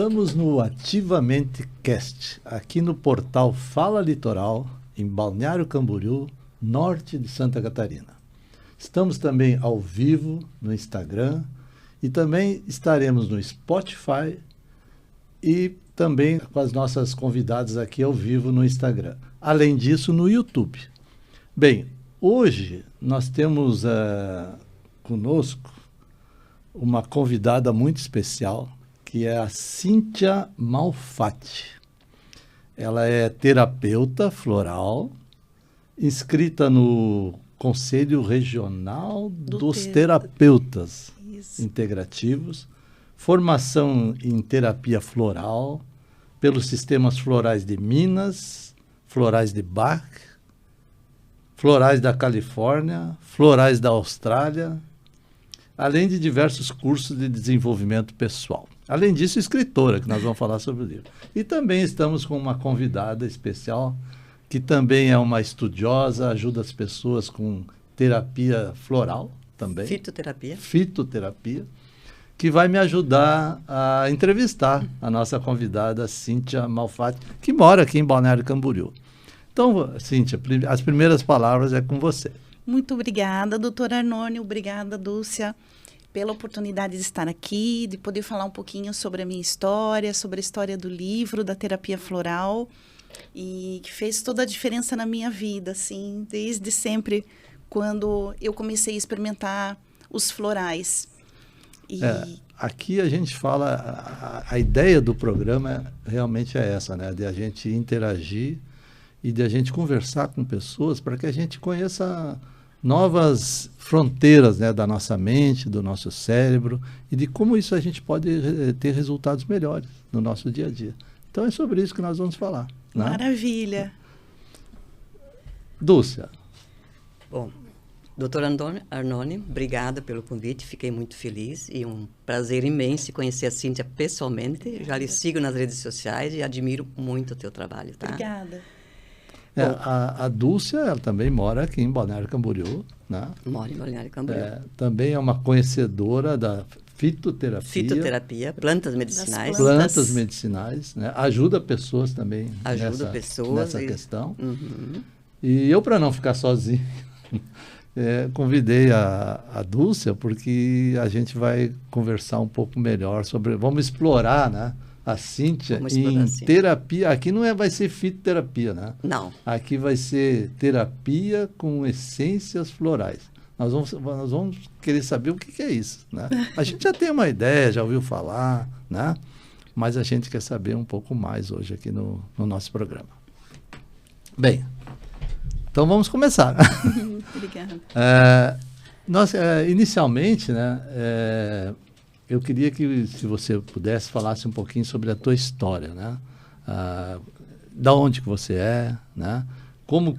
Estamos no Ativamente Cast, aqui no portal Fala Litoral, em Balneário Camboriú, norte de Santa Catarina. Estamos também ao vivo no Instagram e também estaremos no Spotify e também com as nossas convidadas aqui ao vivo no Instagram. Além disso, no YouTube. Bem, hoje nós temos conosco uma convidada muito especial, que é a Cíntia Malfatti. Ela é terapeuta floral, inscrita no Conselho Regional dos Terapeutas Integrativos, formação em terapia floral pelos sistemas florais de Minas, florais de Bach, florais da Califórnia, florais da Austrália, além de diversos cursos de desenvolvimento pessoal. Além disso, escritora, que nós vamos falar sobre o livro. E também estamos com uma convidada especial, que também é uma estudiosa, ajuda as pessoas com terapia floral também. Fitoterapia, que vai me ajudar a entrevistar a nossa convidada, Cíntia Malfatti, que mora aqui em Balneário Camboriú. Então, Cíntia, as primeiras palavras é com você. Muito obrigada, doutora Arnone, obrigada, Dúcia, pela oportunidade de estar aqui, de poder falar um pouquinho sobre a minha história, sobre a história do livro, da terapia floral, e que fez toda a diferença na minha vida, assim, desde sempre, quando eu comecei a experimentar os florais. Aqui a gente fala, a ideia do programa realmente é essa, né? De a gente interagir e de a gente conversar com pessoas para que a gente conheça novas fronteiras, né, da nossa mente, do nosso cérebro e de como isso a gente pode ter resultados melhores no nosso dia a dia. Então é sobre isso que nós vamos falar. Né? Maravilha! Dúcia. Bom, doutora Arnone, obrigada pelo convite, fiquei muito feliz e um prazer imenso conhecer a Cíntia pessoalmente. Já lhe sigo nas redes sociais e admiro muito o teu trabalho, tá? Obrigada. A Dúcia, ela também mora aqui em Balneário Camboriú, né? Mora em Balneário Camboriú. Também é uma conhecedora da fitoterapia, plantas medicinais. Plantas medicinais, né? Ajuda pessoas também nessa e... questão. Uhum. E eu, para não ficar sozinho, convidei a Dúcia, porque a gente vai conversar um pouco melhor sobre... Vamos explorar, né? A Cíntia em terapia. Aqui não vai ser fitoterapia, né? Não. Aqui vai ser terapia com essências florais. Nós vamos querer saber o que é isso, né? A gente já tem uma ideia, já ouviu falar, né? Mas a gente quer saber um pouco mais hoje aqui no nosso programa. Bem, então vamos começar. Obrigada. Inicialmente, né? Eu queria que, se você pudesse, falasse um pouquinho sobre a tua história, né? Da onde que você é, né? Como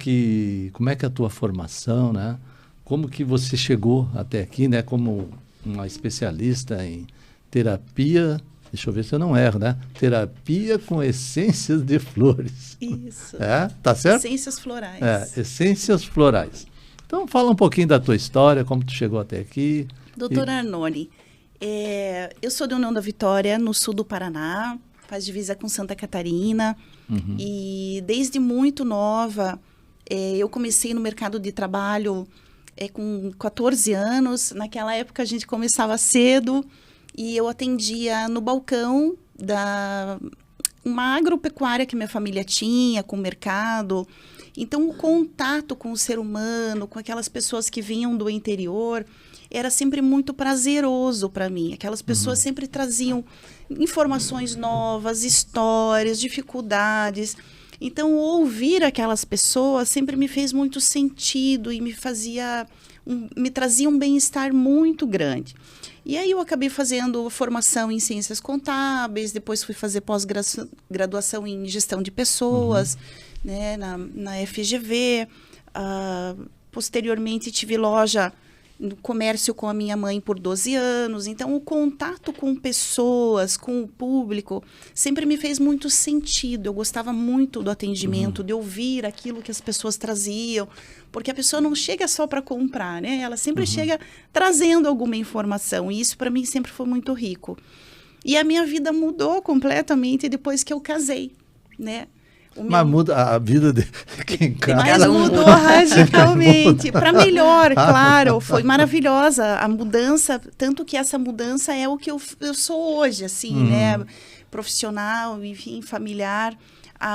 é que é a tua formação, né? Como que você chegou até aqui, né? Como uma especialista em terapia, deixa eu ver se eu não erro, né? Terapia com essências de flores. Isso. Tá certo? Essências florais. Essências florais. Então, fala um pouquinho da tua história, como tu chegou até aqui. Doutora Arnone, eu sou de União da Vitória, no sul do Paraná, faz divisa com Santa Catarina. Uhum. E desde muito nova, eu comecei no mercado de trabalho com 14 anos. Naquela época a gente começava cedo e eu atendia no balcão da uma agropecuária que minha família tinha, com o mercado. Então o contato com o ser humano, com aquelas pessoas que vinham do interior, era sempre muito prazeroso para mim. Aquelas pessoas sempre traziam informações novas, histórias, dificuldades. Então, ouvir aquelas pessoas sempre me fez muito sentido e me trazia um bem-estar muito grande. E aí eu acabei fazendo formação em ciências contábeis, depois fui fazer pós-graduação em gestão de pessoas, né, na FGV. Posteriormente, tive loja no comércio com a minha mãe por 12 anos. Então, o contato com pessoas, com o público, sempre me fez muito sentido. Eu gostava muito do atendimento, de ouvir aquilo que as pessoas traziam, porque a pessoa não chega só para comprar, né? Ela sempre chega trazendo alguma informação, e isso para mim sempre foi muito rico. E a minha vida mudou completamente depois que eu casei, né? Mas muda a vida de quem casa. Mas mudou radicalmente, para melhor, claro, foi maravilhosa a mudança, tanto que essa mudança é o que eu sou hoje, assim, né? Profissional, enfim, familiar.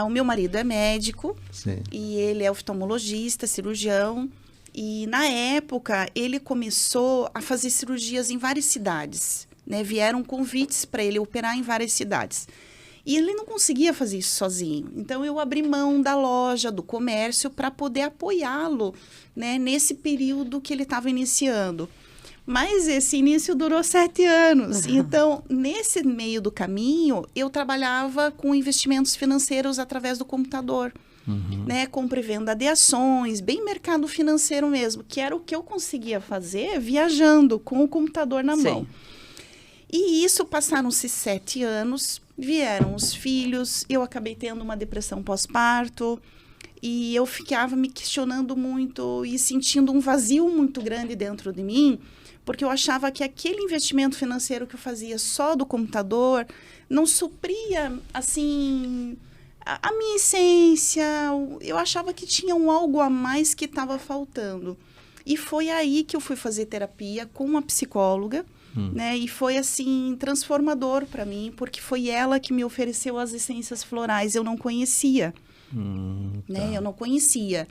O meu marido é médico, Sim. e ele é oftalmologista, cirurgião, e na época ele começou a fazer cirurgias em várias cidades, né? Vieram convites para ele operar em várias cidades. E ele não conseguia fazer isso sozinho. Então, eu abri mão da loja, do comércio, para poder apoiá-lo, né, nesse período que ele estava iniciando. Mas esse início durou 7 anos. Então, nesse meio do caminho, eu trabalhava com investimentos financeiros através do computador. Né, compra e venda de ações, bem mercado financeiro mesmo, que era o que eu conseguia fazer viajando com o computador na mão. E isso passaram-se 7 anos, vieram os filhos, eu acabei tendo uma depressão pós-parto e eu ficava me questionando muito e sentindo um vazio muito grande dentro de mim, porque eu achava que aquele investimento financeiro que eu fazia só do computador não supria, assim, a minha essência. Eu achava que tinha algo a mais que estava faltando. E foi aí que eu fui fazer terapia com uma psicóloga, né? E foi, assim, transformador para mim, porque foi ela que me ofereceu as essências florais. Eu não conhecia, né? Eu não conhecia.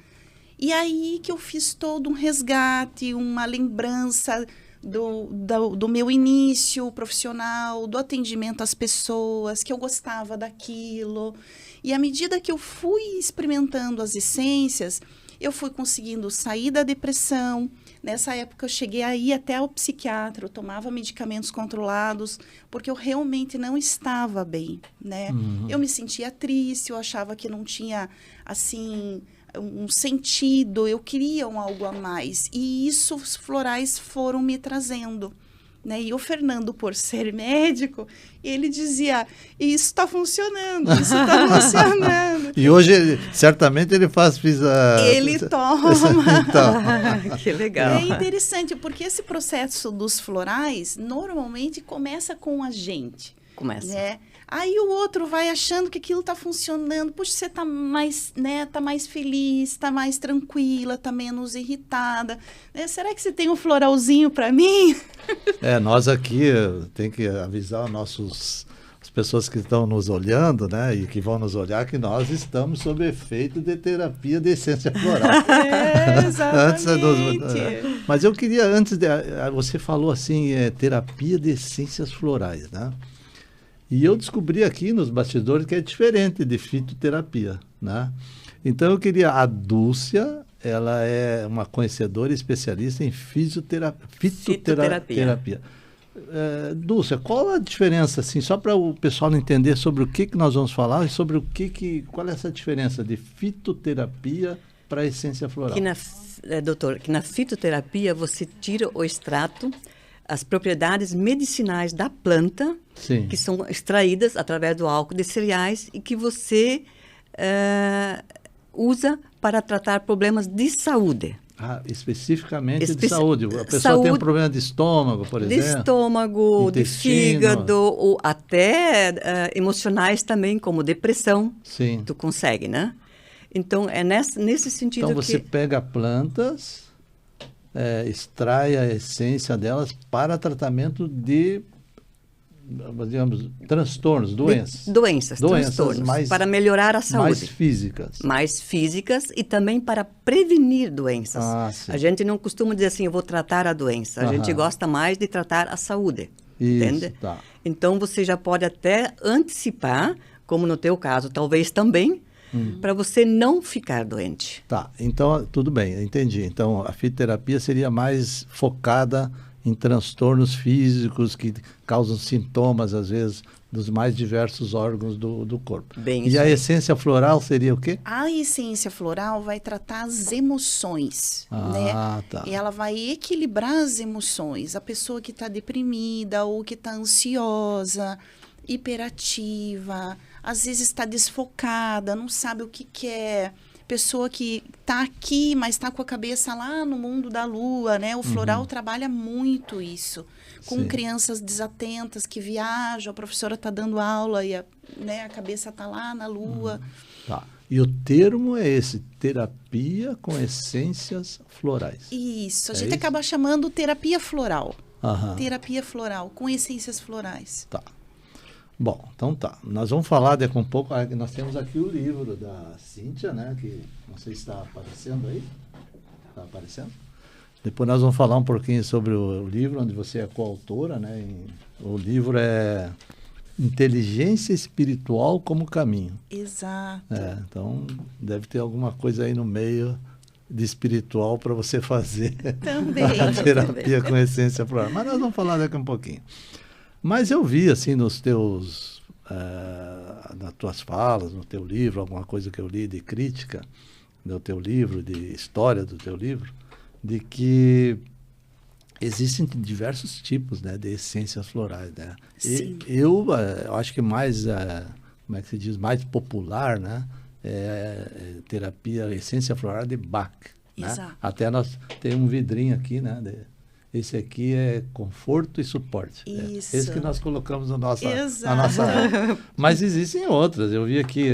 E aí que eu fiz todo um resgate, uma lembrança do meu início profissional, do atendimento às pessoas, que eu gostava daquilo. E à medida que eu fui experimentando as essências, eu fui conseguindo sair da depressão. Nessa época, eu cheguei a ir até o psiquiatra, eu tomava medicamentos controlados, porque eu realmente não estava bem, né? Eu me sentia triste, eu achava que não tinha, assim, um sentido, eu queria algo a mais. E isso os florais foram me trazendo, né? E o Fernando, por ser médico, ele dizia, isso está funcionando, isso está funcionando. E hoje, certamente, ele faz... Ele toma. Então. Que legal. É interessante, porque esse processo dos florais, normalmente, começa com a gente. Começa. Né? Aí o outro vai achando que aquilo está funcionando. Puxa, você está mais, né, tá mais feliz, está mais tranquila, está menos irritada. Né? Será que você tem um floralzinho para mim? Nós aqui tem que avisar as pessoas que estão nos olhando, né, e que vão nos olhar, que nós estamos sob efeito de terapia de essência floral. Exatamente. Mas eu queria, você falou assim, terapia de essências florais, né? E eu descobri aqui nos bastidores que é diferente de fitoterapia, né? Então eu queria, a Dúcia, ela é uma conhecedora e especialista em fitoterapia. Dúcia, qual a diferença, assim, só para o pessoal entender sobre o que nós vamos falar e sobre qual é essa diferença de fitoterapia para a essência floral? Doutor, que na fitoterapia você tira o extrato, as propriedades medicinais da planta, Sim. que são extraídas através do álcool de cereais e que você usa para tratar problemas de saúde. Especificamente de saúde. A pessoa tem um problema de estômago, por exemplo. De estômago, de fígado, ou até emocionais também, como depressão. Sim. Tu consegue, né? Então, é nesse sentido então, você pega plantas, extrai a essência delas para tratamento de, digamos, transtornos, doenças. Doenças, transtornos, para melhorar a saúde. Mais físicas e também para prevenir doenças. A gente não costuma dizer assim, eu vou tratar a doença. A gente gosta mais de tratar a saúde. Entende? Tá. Então, você já pode até antecipar, como no teu caso, talvez também, para você não ficar doente. Tá, então tudo bem, entendi. Então a fitoterapia seria mais focada em transtornos físicos que causam sintomas, às vezes, dos mais diversos órgãos do corpo. E a essência floral seria o quê? A essência floral vai tratar as emoções, né? Tá. E ela vai equilibrar as emoções. A pessoa que está deprimida ou que está ansiosa, hiperativa, às vezes está desfocada, não sabe o que quer, pessoa que está aqui, mas está com a cabeça lá no mundo da lua, né? O floral trabalha muito isso. Com Sim. crianças desatentas que viajam, a professora está dando aula e a cabeça está lá na lua. Tá. E o termo é esse, terapia com essências florais. Isso, a É gente isso? acaba chamando terapia floral. Aham. Terapia floral, com essências florais. Tá. Bom, então tá. Nós vamos falar daqui um pouco. Nós temos aqui o livro da Cíntia, né? Que não sei se está aparecendo aí. Está aparecendo? Depois nós vamos falar um pouquinho sobre o livro, onde você é coautora, né? O livro é Inteligência Espiritual como Caminho. Exato. Então, deve ter alguma coisa aí no meio de espiritual para você fazer Também. a terapia com essência floral. Mas nós vamos falar daqui um pouquinho. Mas eu vi, assim, nos teus, nas tuas falas, no teu livro, alguma coisa que eu li de crítica do teu livro, de história do teu livro, de que existem diversos tipos, né, de essências florais, né? Sim. E eu acho que mais, como é que se diz, mais popular, né, é terapia essência floral de Bach, né? Exato. Até nós temos um vidrinho aqui, né, esse aqui é conforto e suporte. Isso. Esse que nós colocamos na nossa... Exato. Mas existem outras. Eu vi aqui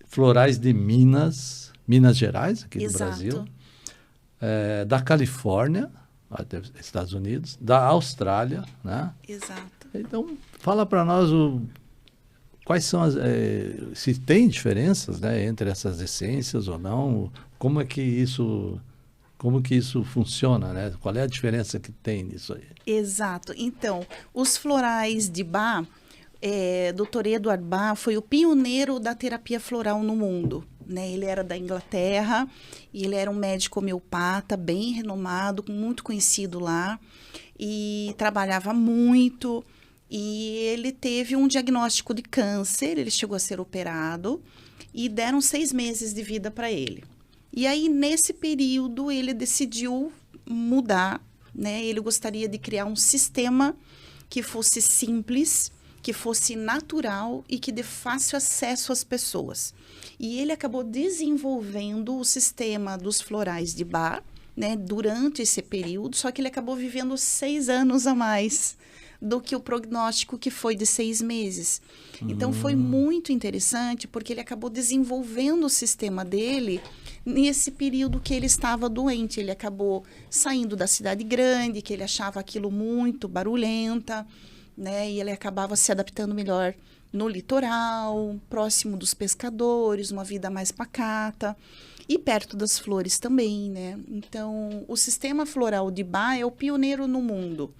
florais de Minas Gerais, aqui do Exato. Brasil. Da Califórnia, até Estados Unidos. Da Austrália, né? Exato. Então, fala para nós quais são se tem diferenças, né, entre essas essências ou não. Como que isso funciona, né? Qual é a diferença que tem nisso aí? Exato. Então, os florais de Bach, Dr. Edward Bach foi o pioneiro da terapia floral no mundo, né? Ele era da Inglaterra e ele era um médico homeopata bem renomado, muito conhecido lá, e trabalhava muito. E ele teve um diagnóstico de câncer, ele chegou a ser operado e deram 6 meses de vida para ele. E aí, nesse período, ele decidiu mudar, né? Ele gostaria de criar um sistema que fosse simples, que fosse natural e que dê fácil acesso às pessoas. E ele acabou desenvolvendo o sistema dos florais de Bach, né, durante esse período, só que ele acabou vivendo 6 anos a mais do que o prognóstico, que foi de 6 meses. Então, foi muito interessante, porque ele acabou desenvolvendo o sistema dele nesse período que ele estava doente. Ele acabou saindo da cidade grande, que ele achava aquilo muito barulhenta, né? E ele acabava se adaptando melhor no litoral, próximo dos pescadores, uma vida mais pacata e perto das flores também, né? Então, o sistema floral de Bach é o pioneiro no mundo.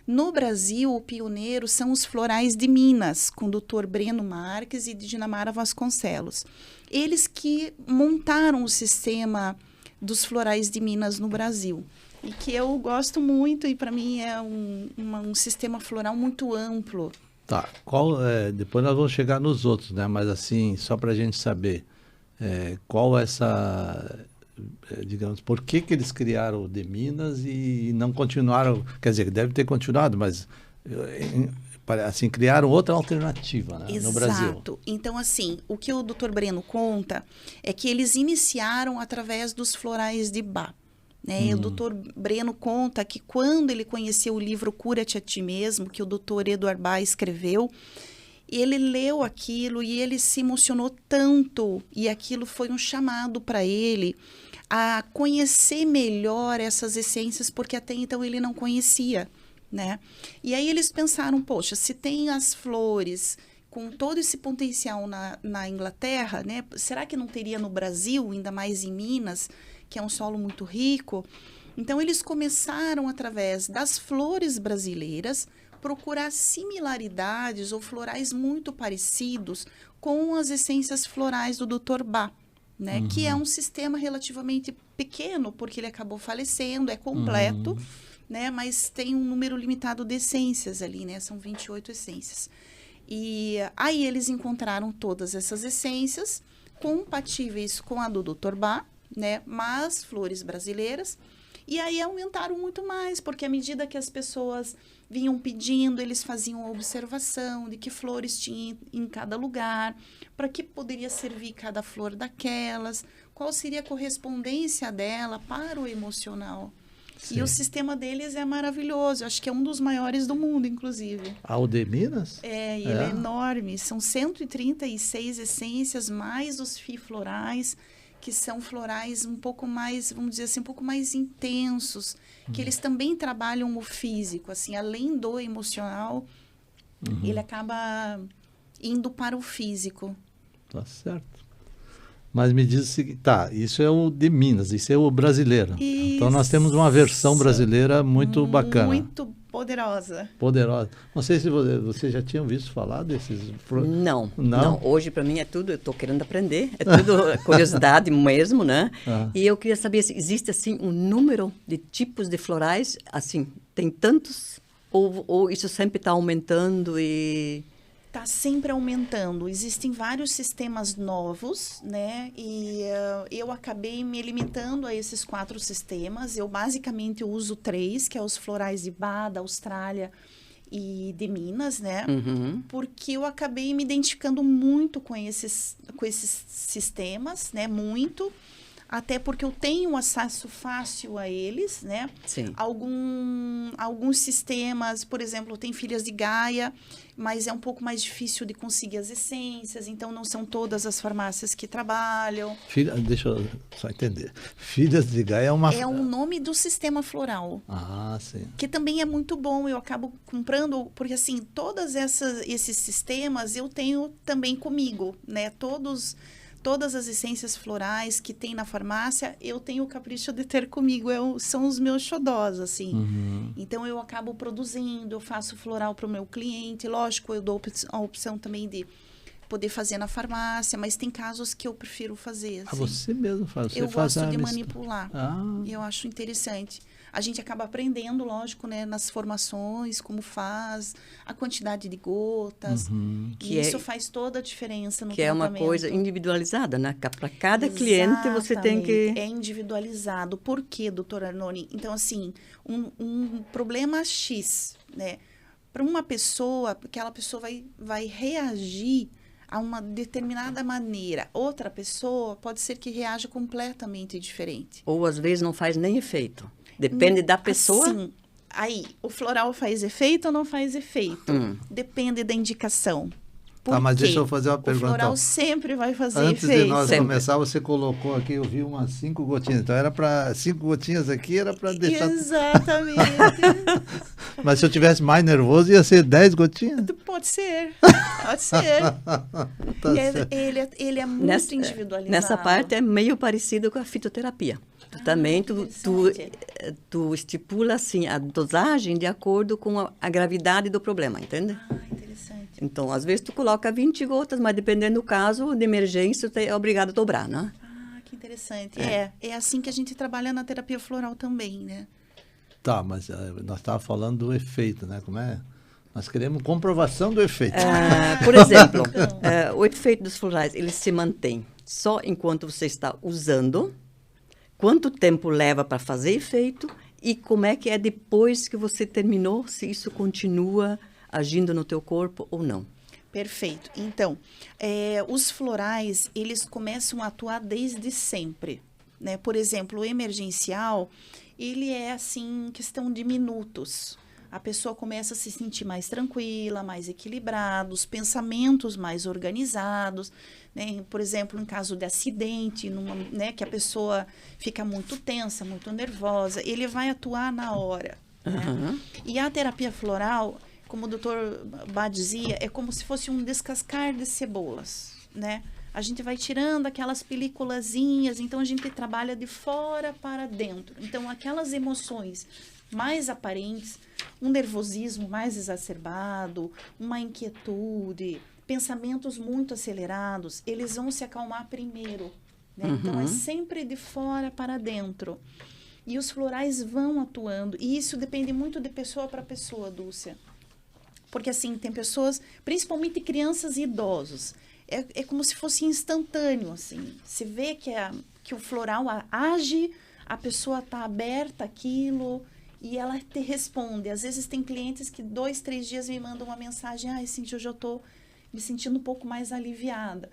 No Brasil, o pioneiro são os florais de Minas, com o Dr. Breno Marques e de Dinamara Vasconcelos. Eles que montaram o sistema dos florais de Minas no Brasil. E que eu gosto muito, e para mim é um sistema floral muito amplo. Tá. Depois nós vamos chegar nos outros, né? Mas assim, só para a gente saber, qual digamos, por que eles criaram o de Minas e não continuaram, quer dizer, deve ter continuado, mas assim, criaram outra alternativa, né, no Brasil. Exato. Então, assim, o que o Dr. Breno conta é que eles iniciaram através dos florais de Bach. Né? O Dr. Breno conta que quando ele conheceu o livro Cura-te a Ti Mesmo, que o Dr. Edward Bach escreveu, ele leu aquilo e ele se emocionou tanto, e aquilo foi um chamado para ele a conhecer melhor essas essências, porque até então ele não conhecia, né? E aí eles pensaram, poxa, se tem as flores com todo esse potencial na Inglaterra, né? Será que não teria no Brasil, ainda mais em Minas, que é um solo muito rico? Então, eles começaram, através das flores brasileiras, procurar similaridades ou florais muito parecidos com as essências florais do Dr. Bach, né? Que é um sistema relativamente pequeno, porque ele acabou falecendo, é completo, né? Mas tem um número limitado de essências ali, né? São 28 essências. E aí eles encontraram todas essas essências compatíveis com a do Dr. Bach, né? Mas flores brasileiras. E aí aumentaram muito mais, porque à medida que as pessoas vinham pedindo, eles faziam a observação de que flores tinha em cada lugar, para que poderia servir cada flor daquelas, qual seria a correspondência dela para o emocional. Sim. E o sistema deles é maravilhoso, acho que é um dos maiores do mundo, inclusive. O de Minas? Ele é enorme, são 136 essências, mais os florais, que são florais um pouco mais, vamos dizer assim, um pouco mais intensos, que eles também trabalham o físico, assim, além do emocional, ele acaba indo para o físico. Tá certo. Mas me diz o seguinte, isso é o de Minas, isso é o brasileiro. Isso. Então nós temos uma versão brasileira muito bacana. Muito poderosa. Poderosa. Não sei se você já tinha visto falar desses... Não. Hoje, para mim, é tudo, eu estou querendo aprender, é tudo curiosidade mesmo, né? E eu queria saber se existe, assim, um número de tipos de florais, assim, tem tantos, ou isso sempre está aumentando e... Está sempre aumentando. Existem vários sistemas novos, né? E eu acabei me limitando a esses 4 sistemas. Eu basicamente uso 3, que é os florais de Bá, da Austrália e de Minas, né? Porque eu acabei me identificando muito com esses sistemas, né? Muito. Até porque eu tenho acesso fácil a eles, né? Sim. Alguns sistemas, por exemplo, tem filhas de Gaia, mas é um pouco mais difícil de conseguir as essências, então não são todas as farmácias que trabalham. Deixa eu só entender. Filhas de Gaia é uma... É o nome do sistema floral. Sim. Que também é muito bom, eu acabo comprando, porque assim, todos esses sistemas eu tenho também comigo, né? Todas as essências florais que tem na farmácia, eu tenho o capricho de ter comigo. São os meus xodós, assim. Então, eu acabo produzindo, eu faço floral para o meu cliente. Lógico, eu dou a opção também de poder fazer na farmácia, mas tem casos que eu prefiro fazer. Assim. Você mesmo faz? Eu gosto de manipular. Eu acho interessante. A gente acaba aprendendo, lógico, né, nas formações, como faz, a quantidade de gotas. E isso faz toda a diferença no tratamento. Que é uma coisa individualizada, né? Para cada cliente você tem que... É individualizado. Por quê, doutora Arnone? Então, assim, um problema X, né? Para uma pessoa, aquela pessoa vai reagir a uma determinada maneira. Outra pessoa pode ser que reaja completamente diferente. Ou, às vezes, não faz nem efeito. Depende da pessoa? Sim. Aí, o floral faz efeito ou não faz efeito? Depende da indicação. Mas deixa eu fazer uma pergunta. O floral sempre vai fazer efeito. Antes de nós começar, você colocou aqui, eu vi umas 5 gotinhas. Então, era para 5 gotinhas aqui, era para deixar... Exatamente. Mas se eu tivesse mais nervoso, ia ser 10 gotinhas? Pode ser. Pode ser. Ele é muito individualizado. Nessa parte, é meio parecido com a fitoterapia. Também tu estipula assim a dosagem de acordo com a gravidade do problema, entende? Interessante. Então, às vezes tu coloca 20 gotas, mas dependendo do caso de emergência, tu é obrigado a dobrar, né? Que interessante. É assim que a gente trabalha na terapia floral também, né? Mas nós estávamos falando do efeito, né? Como é? Nós queremos comprovação do efeito. Por exemplo, o efeito dos florais, ele se mantém só enquanto você está usando. Quanto tempo leva para fazer efeito e como é que é depois que você terminou, se isso continua agindo no teu corpo ou não? Perfeito. Então, os florais, eles começam a atuar desde sempre, né? Por exemplo, o emergencial, ele é assim, questão de minutos. A pessoa começa a se sentir mais tranquila, mais equilibrada, os pensamentos mais organizados, né? Por exemplo, em caso de acidente, né, que a pessoa fica muito tensa, muito nervosa, ele vai atuar na hora. Né? E a terapia floral, como o doutor Bá dizia, é como se fosse um descascar de cebolas, né? A gente vai tirando aquelas peliculazinhas, então a gente trabalha de fora para dentro. Então, aquelas emoções mais aparentes, um nervosismo mais exacerbado, uma inquietude, pensamentos muito acelerados, eles vão se acalmar primeiro, né? Então, é sempre de fora para dentro. E os florais vão atuando. E isso depende muito de pessoa para pessoa, Dúcia. Porque, assim, tem pessoas, principalmente crianças e idosos, é como se fosse instantâneo, assim. Você vê que o floral age a pessoa está aberta àquilo e ela te responde. Às vezes tem clientes que 2, 3 dias me mandam uma mensagem, Cintia, hoje eu estou me sentindo um pouco mais aliviada.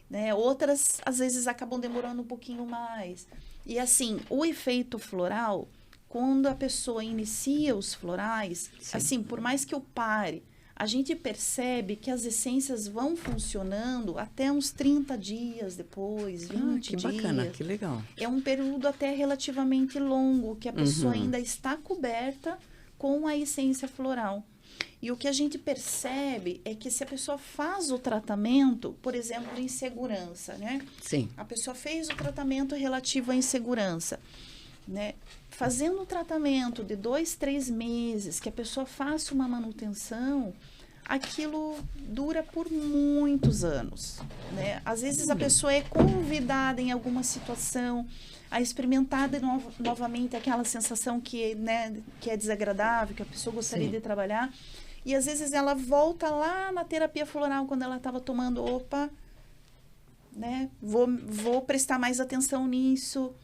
Né? Outras, às vezes, acabam demorando um pouquinho mais. E assim, o efeito floral, quando a pessoa inicia os florais, Sim. assim, por mais que eu pare, a gente percebe que as essências vão funcionando até uns 30 dias depois, 20 que dias. bacana, que legal. É um período até relativamente longo, que a pessoa ainda está coberta com a essência floral. E o que a gente percebe é que se a pessoa faz o tratamento, por exemplo, insegurança, né? Sim. A pessoa fez o tratamento relativo à insegurança, né? Fazendo um tratamento de 2, 3 meses, que a pessoa faça uma manutenção, aquilo dura por muitos anos, né? Às vezes a pessoa é convidada em alguma situação a experimentar novamente aquela sensação que, né, que é desagradável, que a pessoa gostaria de trabalhar. E às vezes ela volta lá na terapia floral, quando ela estava tomando, opa, né, vou prestar mais atenção nisso,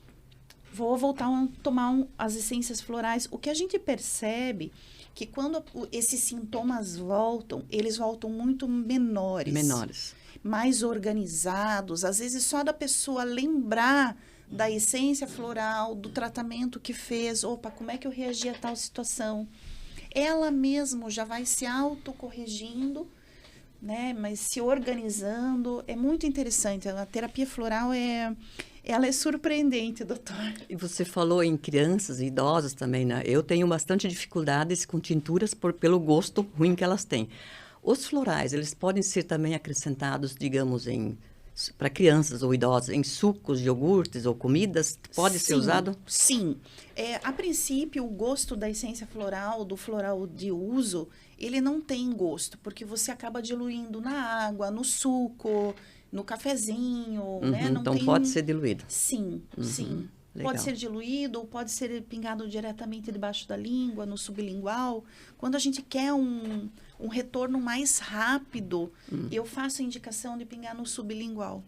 vou voltar a tomar as essências florais. O que a gente percebe que quando esses sintomas voltam, eles voltam muito menores. Mais organizados. Às vezes só da pessoa lembrar da essência floral, do tratamento que fez, opa, como é que eu reagi a tal situação? Ela mesma já vai se autocorrigindo, né? Mas se organizando. É muito interessante. A terapia floral ela é surpreendente, doutor. E você falou em crianças e idosos também, né? Eu tenho bastante dificuldades com tinturas pelo gosto ruim que elas têm. Os florais, eles podem ser também acrescentados, digamos, para crianças ou idosos, em sucos, iogurtes ou comidas? Pode ser usado? Sim. A princípio, o gosto da essência floral, do floral de uso, ele não tem gosto, porque você acaba diluindo na água, no suco, no cafezinho, né? Não então tem... pode ser diluído? Sim, sim. Legal. Pode ser diluído ou pode ser pingado diretamente debaixo da língua, no sublingual. Quando a gente quer um retorno mais rápido, eu faço a indicação de pingar no sublingual.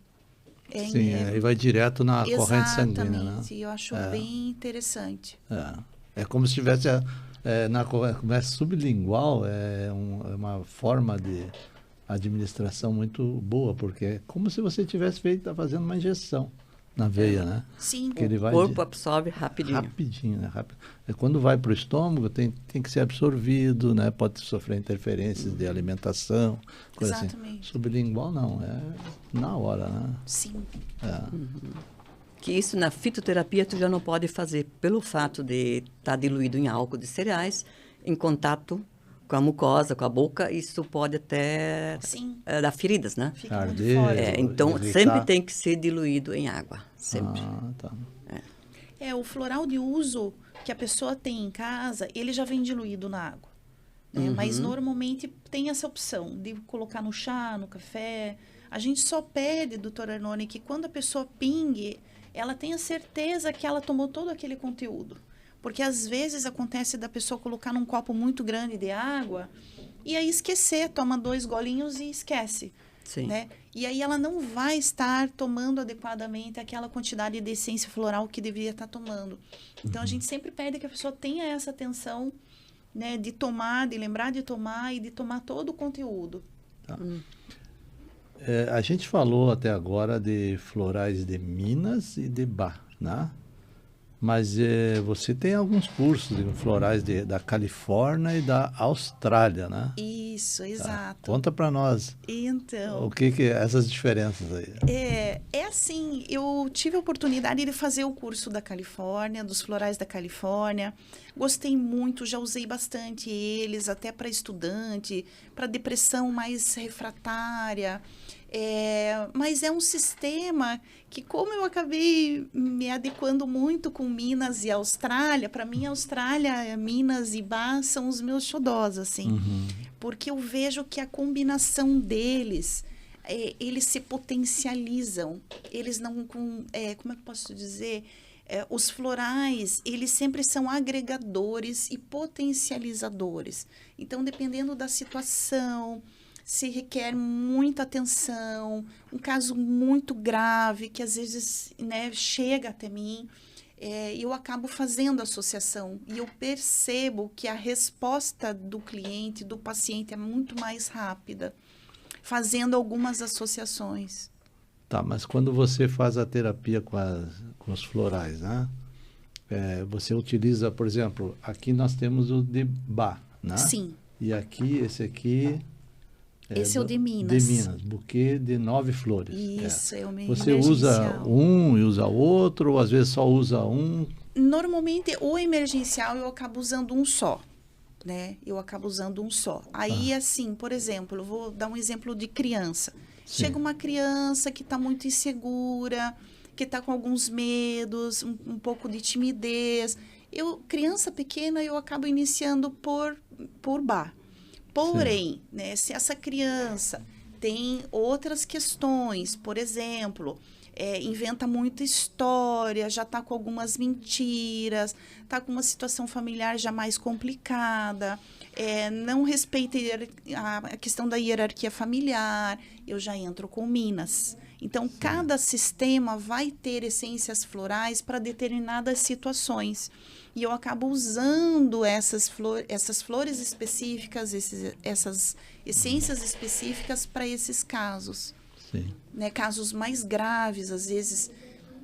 Sim, aí vai direto na corrente sanguínea, né? Exatamente, eu acho bem interessante. É como se tivesse na corrente sublingual, uma forma de administração muito boa, porque é como se você tivesse fazendo uma injeção na veia, né? Sim. Que ele O vai corpo absorve rapidinho. Rapidinho, né? Quando vai para o estômago, tem que ser absorvido, né? Pode sofrer interferências de alimentação, coisa Exatamente. assim. Sublingual não, é na hora, né? Sim. Que isso na fitoterapia tu já não pode fazer pelo fato de estar diluído em álcool de cereais, em contato com a mucosa, com a boca, isso pode até dar feridas, né? Fica muito Arder, forte. Então, irritar. sempre tem que ser diluído em água, sempre. Tá. O floral de uso que a pessoa tem em casa, ele já vem diluído na água. Né? Mas, normalmente, tem essa opção de colocar no chá, no café. A gente só pede, doutora Arnone, que quando a pessoa pingue, ela tenha certeza que ela tomou todo aquele conteúdo. Porque, às vezes, acontece da pessoa colocar num copo muito grande de água e aí esquecer, toma 2 golinhos e esquece. Sim. Né? E aí ela não vai estar tomando adequadamente aquela quantidade de essência floral que deveria estar tomando. Então, a gente sempre pede que a pessoa tenha essa atenção, né, de tomar, de lembrar de tomar e de tomar todo o conteúdo. Tá. A gente falou até agora de florais de Minas e de Bach, né? Mas você tem alguns cursos de florais da Califórnia e da Austrália, né? Isso, exato. Conta para nós. Então, O que essas diferenças aí? É assim, eu tive a oportunidade de fazer o curso da Califórnia, dos florais da Califórnia. Gostei muito, já usei bastante eles, até para estudante, para depressão mais refratária. Mas é um sistema que, como eu acabei me adequando muito com Minas e Austrália, para mim, Austrália, Minas e Bach são os meus xodós, assim. Porque eu vejo que a combinação deles, eles se potencializam. Eles não... como é que eu posso dizer? Os florais, eles sempre são agregadores e potencializadores. Então, dependendo da situação... se requer muita atenção, um caso muito grave, que às vezes, né, chega até mim, eu acabo fazendo associação e eu percebo que a resposta do cliente, do paciente, é muito mais rápida, fazendo algumas associações. Tá, mas quando você faz a terapia com os florais, né? Você utiliza, por exemplo, aqui nós temos o de Bach, né? Sim. E aqui, esse aqui... Esse é o de Minas. De Minas, buquê de 9 flores. Isso, é o meu Você emergencial. usa um e usa outro, ou às vezes só usa um? Normalmente, o emergencial eu acabo usando um só, né? Eu acabo usando um só. Aí, assim, por exemplo, eu vou dar um exemplo de criança. Sim. Chega uma criança que está muito insegura, que está com alguns medos, um pouco de timidez. Criança pequena, eu acabo iniciando por Bach. Porém, né, se essa criança tem outras questões, por exemplo, inventa muita história, já está com algumas mentiras, está com uma situação familiar já mais complicada, não respeita a questão da hierarquia familiar, eu já entro com Minas. Então, cada sistema vai ter essências florais para determinadas situações. E eu acabo usando essas flores específicas, essas essências específicas para esses casos. Sim. Né? Casos mais graves, às vezes,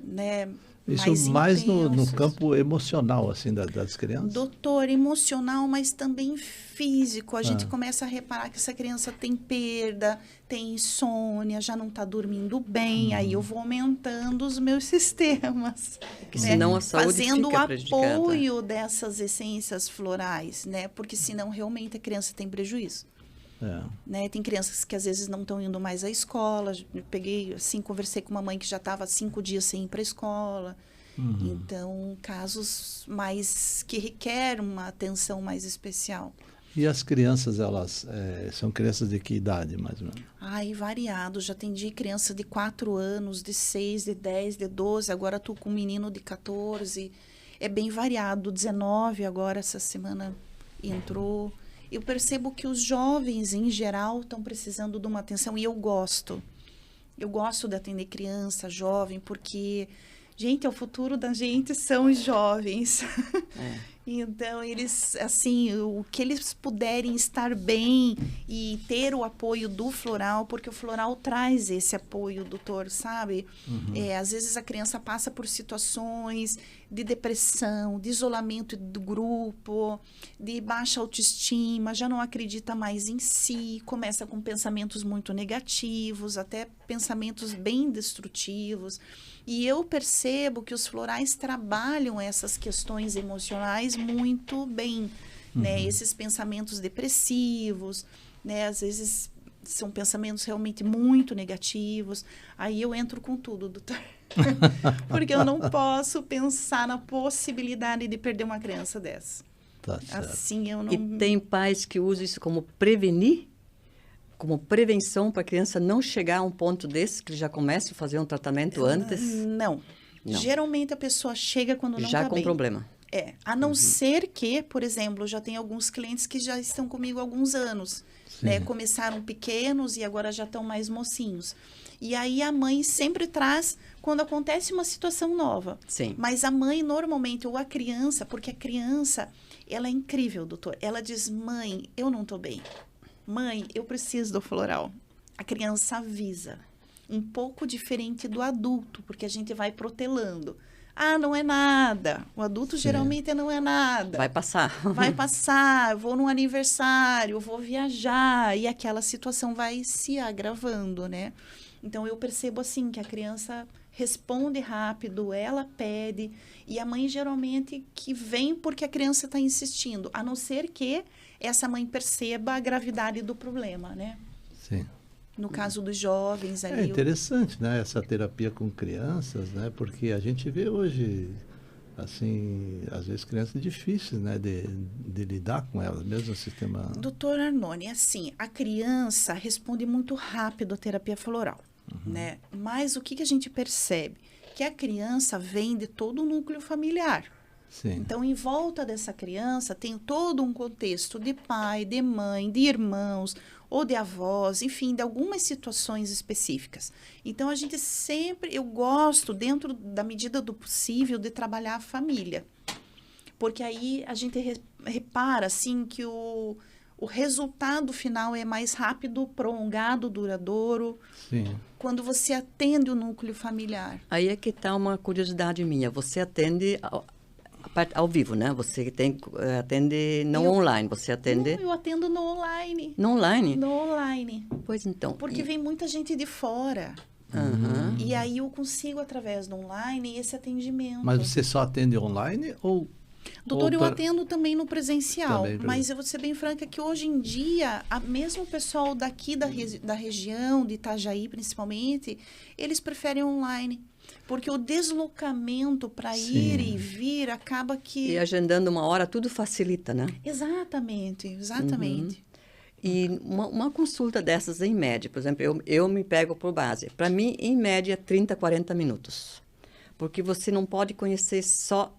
né? Isso mais no campo emocional, assim, das crianças? Doutor, emocional, mas também físico. A gente começa a reparar que essa criança tem perda, tem insônia, já não está dormindo bem. Aí eu vou aumentando os meus sistemas. Porque senão a saúde fazendo fica o prejudicada. apoio dessas essências florais, né? Porque senão realmente a criança tem prejuízo. Né? Tem crianças que às vezes não estão indo mais à escola. Eu peguei, assim, conversei com uma mãe que já estava 5 dias sem ir para a escola. Então, casos mais que requerem uma atenção mais especial. E as crianças, elas são crianças de que idade, mais ou menos? Ai, variado. Já atendi criança de 4 anos, de 6, de 10, de 12. Agora estou com um menino de 14. É bem variado. 19 agora, essa semana entrou. Eu percebo que os jovens, em geral, estão precisando de uma atenção e eu gosto. Eu gosto de atender criança, jovem, porque, gente, o futuro da gente são os jovens. Então, eles, assim, o que eles puderem estar bem e ter o apoio do floral, porque o floral traz esse apoio, doutor, sabe? Às vezes a criança passa por situações de depressão, de isolamento do grupo, de baixa autoestima, já não acredita mais em si, começa com pensamentos muito negativos, até pensamentos bem destrutivos. E eu percebo que os florais trabalham essas questões emocionais muito bem, né? Esses pensamentos depressivos, né? Às vezes são pensamentos realmente muito negativos. Aí eu entro com tudo, doutor. Porque eu não posso pensar na possibilidade de perder uma criança dessa. Tá certo. Assim eu não... E tem pais que usam isso como prevenir, como prevenção para a criança não chegar a um ponto desse, que já começa a fazer um tratamento antes? Não. Geralmente a pessoa chega quando não está bem. Já com problema. A não ser que, por exemplo, já tem alguns clientes que já estão comigo há alguns anos. Né? Começaram pequenos e agora já estão mais mocinhos. E aí a mãe sempre traz quando acontece uma situação nova. Sim. Mas a mãe normalmente, ou a criança, porque a criança, ela é incrível, doutor. Ela diz, mãe, eu não estou bem. Mãe, eu preciso do floral. A criança avisa. Um pouco diferente do adulto, porque a gente vai protelando. Ah, não é nada. O adulto geralmente não é nada. Vai passar. Vai passar, eu vou num aniversário, eu vou viajar. E aquela situação vai se agravando, né? Então, eu percebo assim, que a criança responde rápido, ela pede. E a mãe, geralmente, que vem porque a criança está insistindo. A não ser que essa mãe perceba a gravidade do problema, né? Sim. No caso dos jovens ali. É interessante, né? Essa terapia com crianças, né? Porque a gente vê hoje, assim, às vezes crianças difíceis, né? De lidar com elas, mesmo no sistema... Doutor Arnone, assim, a criança responde muito rápido à terapia floral, né? Mas o que a gente percebe? Que a criança vem de todo o núcleo familiar. Sim. Então, em volta dessa criança, tem todo um contexto de pai, de mãe, de irmãos, ou de avós, enfim, de algumas situações específicas. Então, a gente sempre, eu gosto, dentro da medida do possível, de trabalhar a família. Porque aí a gente repara, assim, que o resultado final é mais rápido, prolongado, duradouro. Sim. Quando você atende o núcleo familiar. Aí é que está uma curiosidade minha. Você atende ao vivo, né? Você atende não online, você atende... Não, eu atendo no online. No online? No online. Pois então. Porque vem muita gente de fora. Uhum. E aí eu consigo, através do online, esse atendimento. Mas você só atende online ou... Doutor, eu atendo também no presencial, Também, mas eu vou ser bem franca que hoje em dia, mesmo o pessoal daqui da região, de Itajaí principalmente, eles preferem online. Porque o deslocamento para ir e vir acaba que... E agendando uma hora, tudo facilita, né? Exatamente, exatamente. E uma consulta dessas, em média, por exemplo, eu me pego por base. Para mim, em média, 30, 40 minutos. Porque você não pode conhecer só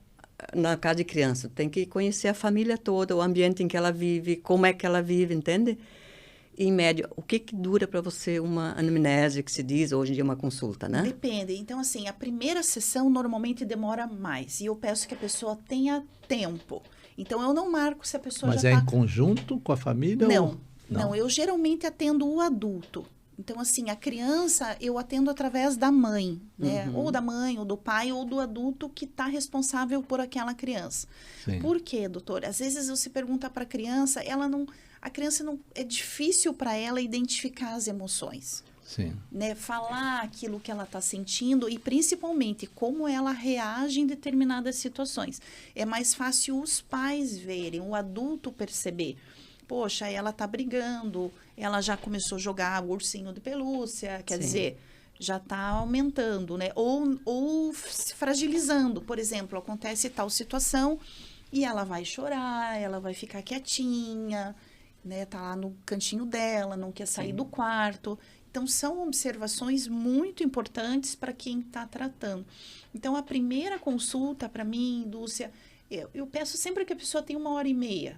na casa de criança. Tem que conhecer a família toda, o ambiente em que ela vive, como é que ela vive, entende? Em média, o que dura para você uma anamnese, que se diz hoje em dia uma consulta, né? Depende. Então, assim, a primeira sessão normalmente demora mais. E eu peço que a pessoa tenha tempo. Então, eu não marco se a pessoa Mas já é tá... em conjunto com a família? Não, eu geralmente atendo o adulto. Então, assim, a criança eu atendo através da mãe, né? Ou da mãe, ou do pai, ou do adulto que está responsável por aquela criança. Sim. Por quê, doutor? Às vezes você pergunta para a criança, a criança não... É difícil para ela identificar as emoções. Sim. Né? Falar aquilo que ela está sentindo e, principalmente, como ela reage em determinadas situações. É mais fácil os pais verem, o adulto perceber. Poxa, ela está brigando, ela já começou a jogar o ursinho de pelúcia, quer dizer, já está aumentando, né? Ou se fragilizando. Por exemplo, acontece tal situação e ela vai chorar, ela vai ficar quietinha, né? Tá lá no cantinho dela, não quer sair do quarto. Então, são observações muito importantes para quem está tratando. Então, a primeira consulta, para mim, Dúcia, eu peço sempre que a pessoa tenha 1h30.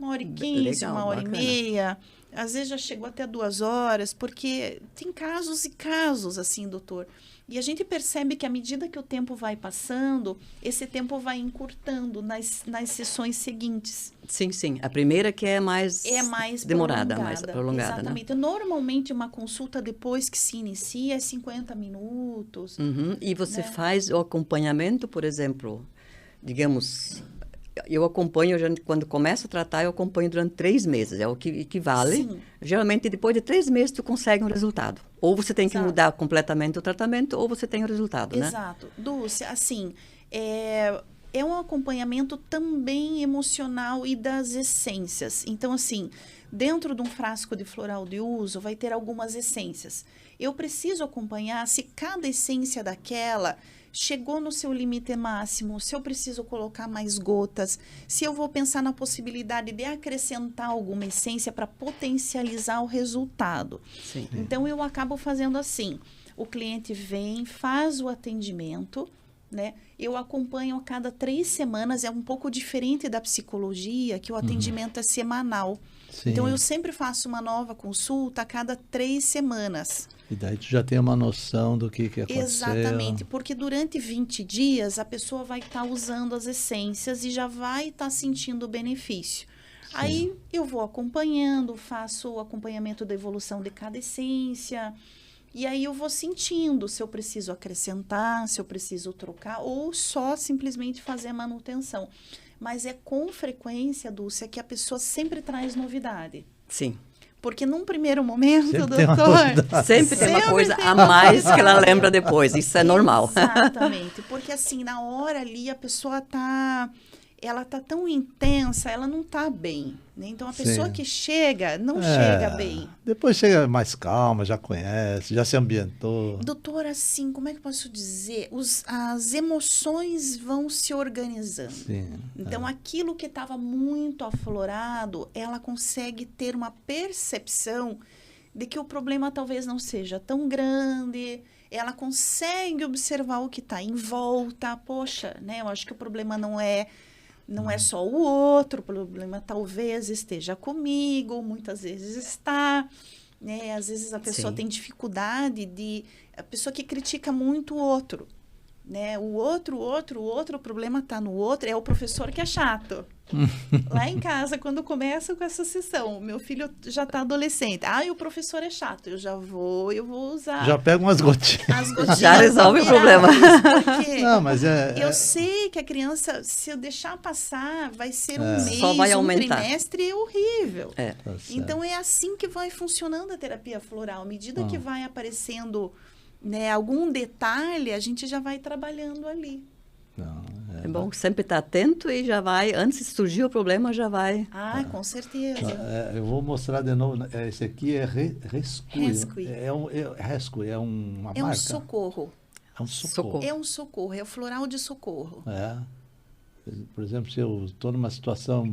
1h15, Legal, 1h30, às vezes já chegou até 2 horas, porque tem casos e casos, assim, doutor. E a gente percebe que à medida que o tempo vai passando, esse tempo vai encurtando nas sessões seguintes. Sim, sim. A primeira que é mais demorada, mais prolongada, exatamente. Né? Normalmente, uma consulta depois que se inicia é 50 minutos. E você né? faz o acompanhamento, por exemplo, digamos... Eu acompanho, quando começo a tratar, eu acompanho durante 3 meses, é o que equivale. Sim. Geralmente, depois de 3 meses, tu consegue um resultado. Ou você tem que Exato. mudar completamente o tratamento, ou você tem o resultado, né? Exato. Dulce, assim, é um acompanhamento também emocional e das essências. Então, assim, dentro de um frasco de floral de uso, vai ter algumas essências. Eu preciso acompanhar se cada essência daquela... chegou no seu limite máximo, se eu preciso colocar mais gotas, se eu vou pensar na possibilidade de acrescentar alguma essência para potencializar o resultado. Sim. Então, eu acabo fazendo assim, o cliente vem, faz o atendimento, né? Eu acompanho a cada 3 semanas, é um pouco diferente da psicologia, que o atendimento é semanal. Sim. Então, eu sempre faço uma nova consulta a cada 3 semanas. E daí tu já tem uma noção do que aconteceu. Exatamente, porque durante 20 dias a pessoa vai estar usando as essências e já vai estar sentindo o benefício. Sim. Aí eu vou acompanhando, faço o acompanhamento da evolução de cada essência, e aí eu vou sentindo se eu preciso acrescentar, se eu preciso trocar, ou só simplesmente fazer a manutenção. Mas é com frequência, Dulce, que a pessoa sempre traz novidade. Sim. Porque num primeiro momento, sempre doutor... Sempre tem uma coisa a mais que ela lembra depois. Isso é normal. Exatamente. Porque assim, na hora ali, a pessoa ela tá tão intensa, ela não tá bem. Né? Então, a pessoa que chega, não chega bem. Depois chega mais calma, já conhece, já se ambientou. Doutora, assim, como é que eu posso dizer? As emoções vão se organizando. Sim, então, aquilo que estava muito aflorado, ela consegue ter uma percepção de que o problema talvez não seja tão grande, ela consegue observar o que está em volta. Poxa, né? Eu acho que o problema não é só o outro, o problema talvez esteja comigo, muitas vezes está, né? Às vezes a pessoa Sim. tem dificuldade a pessoa que critica muito o outro, né? O outro problema está no outro, é o professor que é chato. Lá em casa, quando começa com essa sessão, meu filho já está adolescente. E o professor é chato, eu vou usar. Já pega umas gotinhas. As gotinhas Já resolve o problema. Porque Não, mas eu sei que a criança, se eu deixar passar, vai ser um mês, Só vai um aumentar. trimestre horrível. É. Tá certo. Então, é assim que vai funcionando a terapia floral. À medida que vai aparecendo, né, algum detalhe, a gente já vai trabalhando ali. Não, É bom sempre estar atento e já vai, antes de surgir o problema, já vai. Com certeza. eu vou mostrar de novo. Esse aqui é Rescue. Rescue. Rescue, é uma marca. É um socorro. É um socorro. É um socorro, é o floral de socorro. Por exemplo, se eu estou numa situação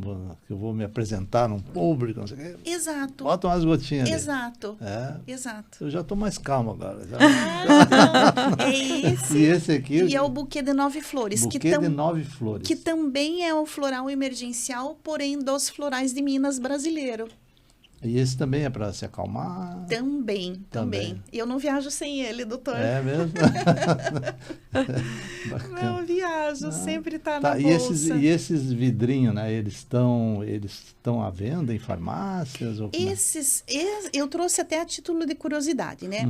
que eu vou me apresentar num público, não sei o quê, Exato. bota umas gotinhas ali. Exato. Exato. Eu já estou mais calmo agora. Não, é esse. E esse aqui... E é o buquê de 9 flores. Buquê de 9 flores. Que também é o floral emergencial, porém dos florais de Minas brasileiro. E esse também é para se acalmar? Também. E eu não viajo sem ele, doutor. É mesmo? Não viajo, sempre está na bolsa. E esses vidrinhos, né? Eles estão à venda em farmácias? Ou eu trouxe até a título de curiosidade, né?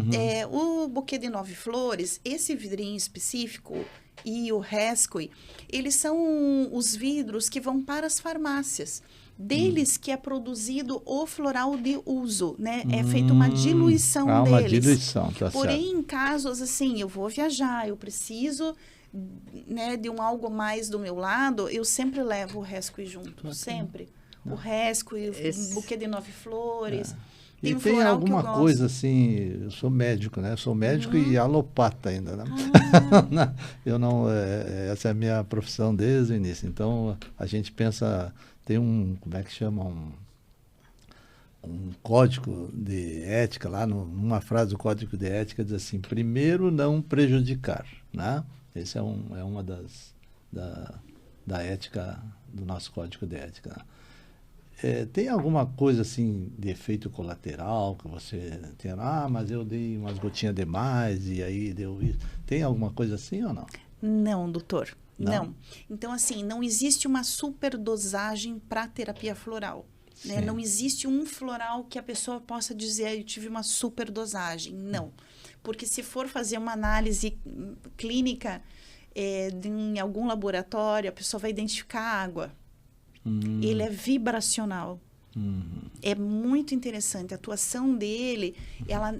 O buquê de 9 flores, esse vidrinho específico e o Rescue, eles são os vidros que vão para as farmácias. Deles que é produzido o floral de uso, né? É feita uma diluição deles. Uma diluição, tá Porém, certo. em casos assim, eu vou viajar, eu preciso, né, de algo mais do meu lado, eu sempre levo o Rescue junto, sempre. O Rescue, o buquê de 9 flores. E tem alguma coisa assim, eu sou médico, né? Sou médico e alopata ainda, né? Eu não, essa é a minha profissão desde o início. Então, a gente pensa, tem como é que chama? Um código de ética, lá numa frase do código de ética diz assim, primeiro não prejudicar, né? Esse é uma da ética, do nosso código de ética, né? Tem alguma coisa assim de efeito colateral que você tem? Mas eu dei umas gotinhas demais e aí deu isso. Tem alguma coisa assim ou não? Não, doutor. Não. Então, assim, não existe uma superdosagem para terapia floral. Né? Não existe um floral que a pessoa possa dizer, eu tive uma superdosagem. Não. Porque se for fazer uma análise clínica em algum laboratório, a pessoa vai identificar a água. Ele é vibracional. É muito interessante. A atuação dele,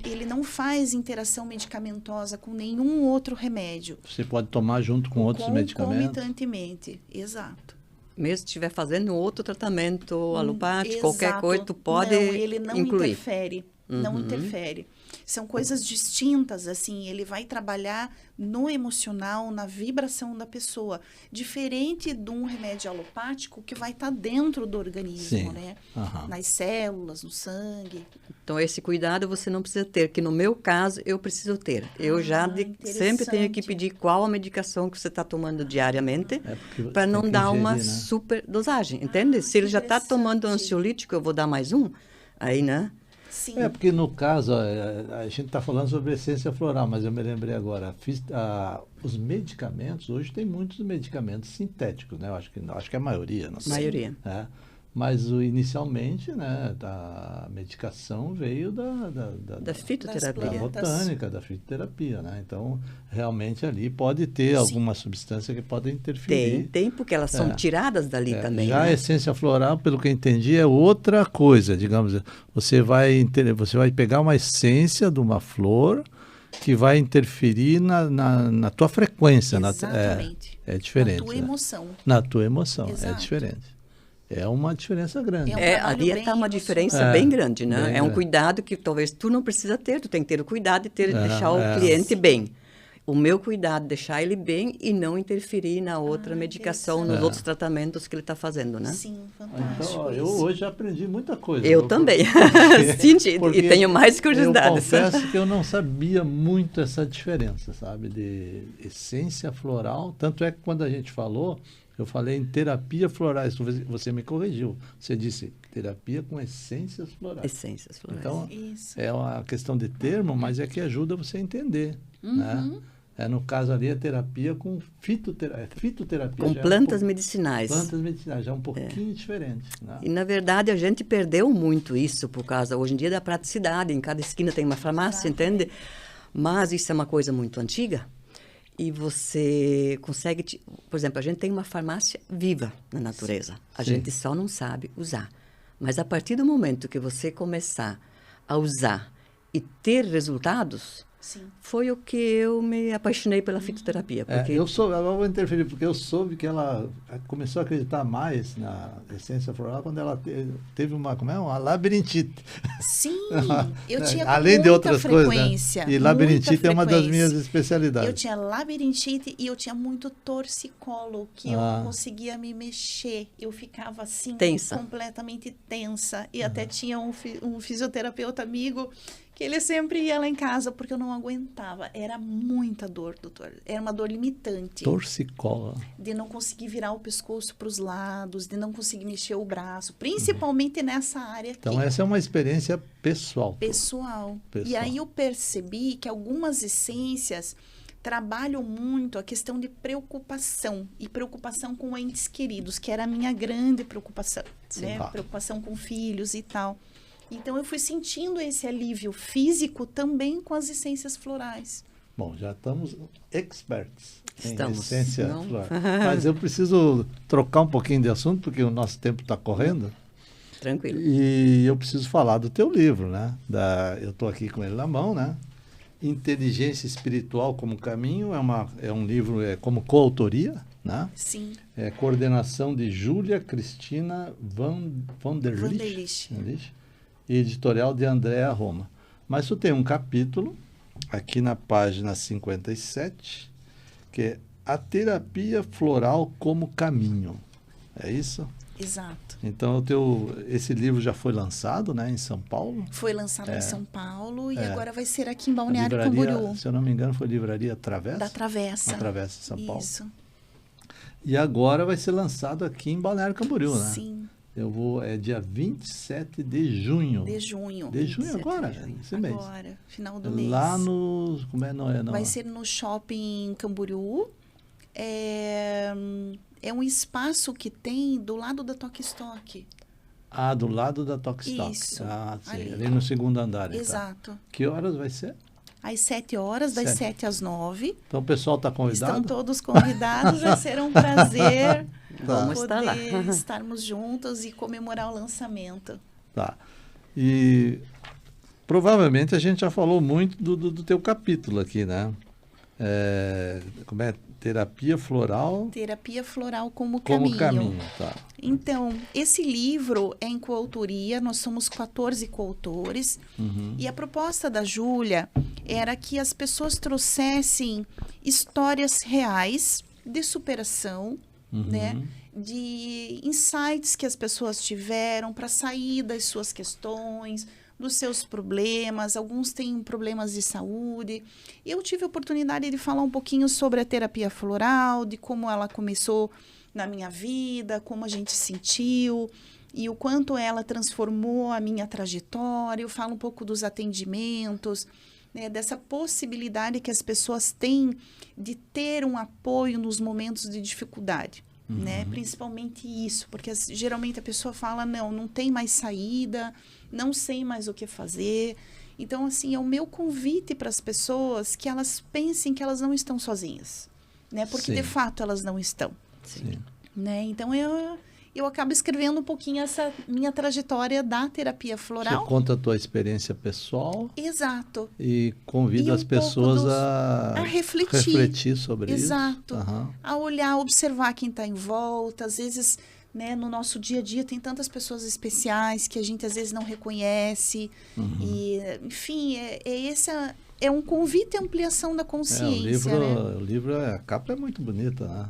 ele não faz interação medicamentosa com nenhum outro remédio. Você pode tomar junto com outros medicamentos? Concomitantemente, exato. Mesmo se estiver fazendo outro tratamento alopático, qualquer coisa, tu pode incluir. Não, ele não interfere. Não interfere. São coisas distintas, assim, ele vai trabalhar no emocional, na vibração da pessoa, diferente de um remédio alopático que vai estar dentro do organismo, né? Nas células, no sangue. Então, esse cuidado você não precisa ter, que no meu caso, eu preciso ter. Eu sempre tenho que pedir qual a medicação que você está tomando diariamente, para não dar uma super dosagem, entende? Se ele já está tomando ansiolítico, eu vou dar mais um, aí, né? Sim. Porque no caso, a gente está falando sobre essência floral, mas eu me lembrei agora, os medicamentos, hoje tem muitos medicamentos sintéticos, né? Eu acho que é a maioria, não sei. Maioria. Mas inicialmente, né, a medicação veio da fitoterapia. Da botânica, da fitoterapia, né? Então, realmente ali pode ter alguma substância que pode interferir. Tem, porque elas são tiradas dali também. Já né? a essência floral, pelo que eu entendi, é outra coisa, digamos. Você vai pegar uma essência de uma flor que vai interferir na tua frequência. Exatamente. É diferente. Na tua emoção. Na tua emoção, Exato. é diferente. É uma diferença grande. Ali está uma diferença bem grande, né? É um cuidado que talvez tu não precisa ter, tu tem que ter o cuidado de deixar o cliente bem. o meu cuidado, deixar ele bem e não interferir na outra medicação, nos outros tratamentos que ele está fazendo, né? Sim, fantástico. Então, ó, eu isso. hoje aprendi muita coisa. Eu também. Senti, e tenho mais curiosidades. Eu confesso que eu não sabia muito essa diferença, sabe, de essência floral. Tanto é que quando a gente falou, eu falei em terapia florais. Você me corrigiu. Você disse terapia com essências florais. Essências florais. Então, Isso. é uma questão de termo, mas é que ajuda você a entender, né? No caso ali, a terapia com fitoterapia. Com plantas medicinais. Plantas medicinais, já é um pouquinho diferente. Né? E, na verdade, a gente perdeu muito isso por causa, hoje em dia, da praticidade. Em cada esquina tem uma farmácia, entende? Mas isso é uma coisa muito antiga. E você consegue... Por exemplo, a gente tem uma farmácia viva na natureza. A gente só não sabe usar. Mas, a partir do momento que você começar a usar e ter resultados... Sim. Foi o que eu me apaixonei pela fitoterapia. Porque... Eu vou interferir, porque eu soube que ela começou a acreditar mais na essência floral quando ela teve uma labirintite. Sim, eu tinha além muita de outras frequência. Coisas, né? E labirintite é uma das minhas especialidades. Eu tinha labirintite e eu tinha muito torcicolo, que eu não conseguia me mexer. Eu ficava assim, tensa. Completamente tensa. E até tinha um fisioterapeuta amigo que ele sempre ia lá em casa porque eu não aguentava. Era muita dor, doutor. Era uma dor limitante. Torcicolo. De não conseguir virar o pescoço para os lados, de não conseguir mexer o braço, principalmente nessa área aqui. Então, essa é uma experiência pessoal. Pessoal. E aí eu percebi que algumas essências trabalham muito a questão de preocupação, e preocupação com entes queridos, que era a minha grande preocupação, né? Preocupação com filhos e tal. Então, eu fui sentindo esse alívio físico também com as essências florais. Bom, já estamos experts em essência floral. Mas eu preciso trocar um pouquinho de assunto, porque o nosso tempo está correndo. Tranquilo. E eu preciso falar do teu livro, né? Eu estou aqui com ele na mão, né? Inteligência Espiritual como Caminho. É um livro como coautoria, né? Sim. É coordenação de Júlia Cristina van der Lich. E editorial de Andréa Roma. Mas tu tem um capítulo, aqui na página 57, que é A Terapia Floral como Caminho. É isso? Exato. Então, esse livro já foi lançado, né, em São Paulo? Foi lançado em São Paulo e agora vai ser aqui em Balneário Camboriú. Se eu não me engano, foi livraria Travessa? Da Travessa. Na Travessa, São Paulo. Isso. E agora vai ser lançado aqui em Balneário Camboriú, né? Sim. É dia 27 de junho. De junho. De junho agora? Esse mês. Agora, final do mês. Lá no... Como é? Não. Vai ser no shopping Camboriú. É um espaço que tem do lado da Toque Stock. Ah, do lado da Toque Stock. Isso. Ah, sim. Ali no segundo andar. Exato. Então. Que horas vai ser? Às 7 horas, das 7 às 9. Então o pessoal está convidado? Estão todos convidados, vai ser um prazer Vamos estar lá. estarmos juntos e comemorar o lançamento. Tá. E provavelmente a gente já falou muito do teu capítulo aqui, né? Como é? Terapia Floral... Terapia Floral como caminho. Tá. Então, esse livro é em coautoria, nós somos 14 coautores, e a proposta da Júlia era que as pessoas trouxessem histórias reais de superação, né? De insights que as pessoas tiveram para sair das suas questões, dos seus problemas. Alguns têm problemas de saúde. Eu tive a oportunidade de falar um pouquinho sobre a terapia floral, de como ela começou na minha vida, como a gente sentiu e o quanto ela transformou a minha trajetória. Eu falo um pouco dos atendimentos, né, dessa possibilidade que as pessoas têm de ter um apoio nos momentos de dificuldade. Né? Principalmente isso, porque geralmente a pessoa fala, não tem mais saída, não sei mais o que fazer. Então, assim, é o meu convite para as pessoas que elas pensem que elas não estão sozinhas, né? Porque, de fato, elas não estão. Sim. Né? Então, eu acabo escrevendo um pouquinho essa minha trajetória da terapia floral. Você conta a tua experiência pessoal. Exato. E convida as pessoas a refletir sobre isso. Exato. A olhar, observar quem está em volta. Às vezes, né, no nosso dia a dia tem tantas pessoas especiais que a gente às vezes não reconhece. E, enfim, é um convite à ampliação da consciência, né? O livro, a capa é muito bonita, né?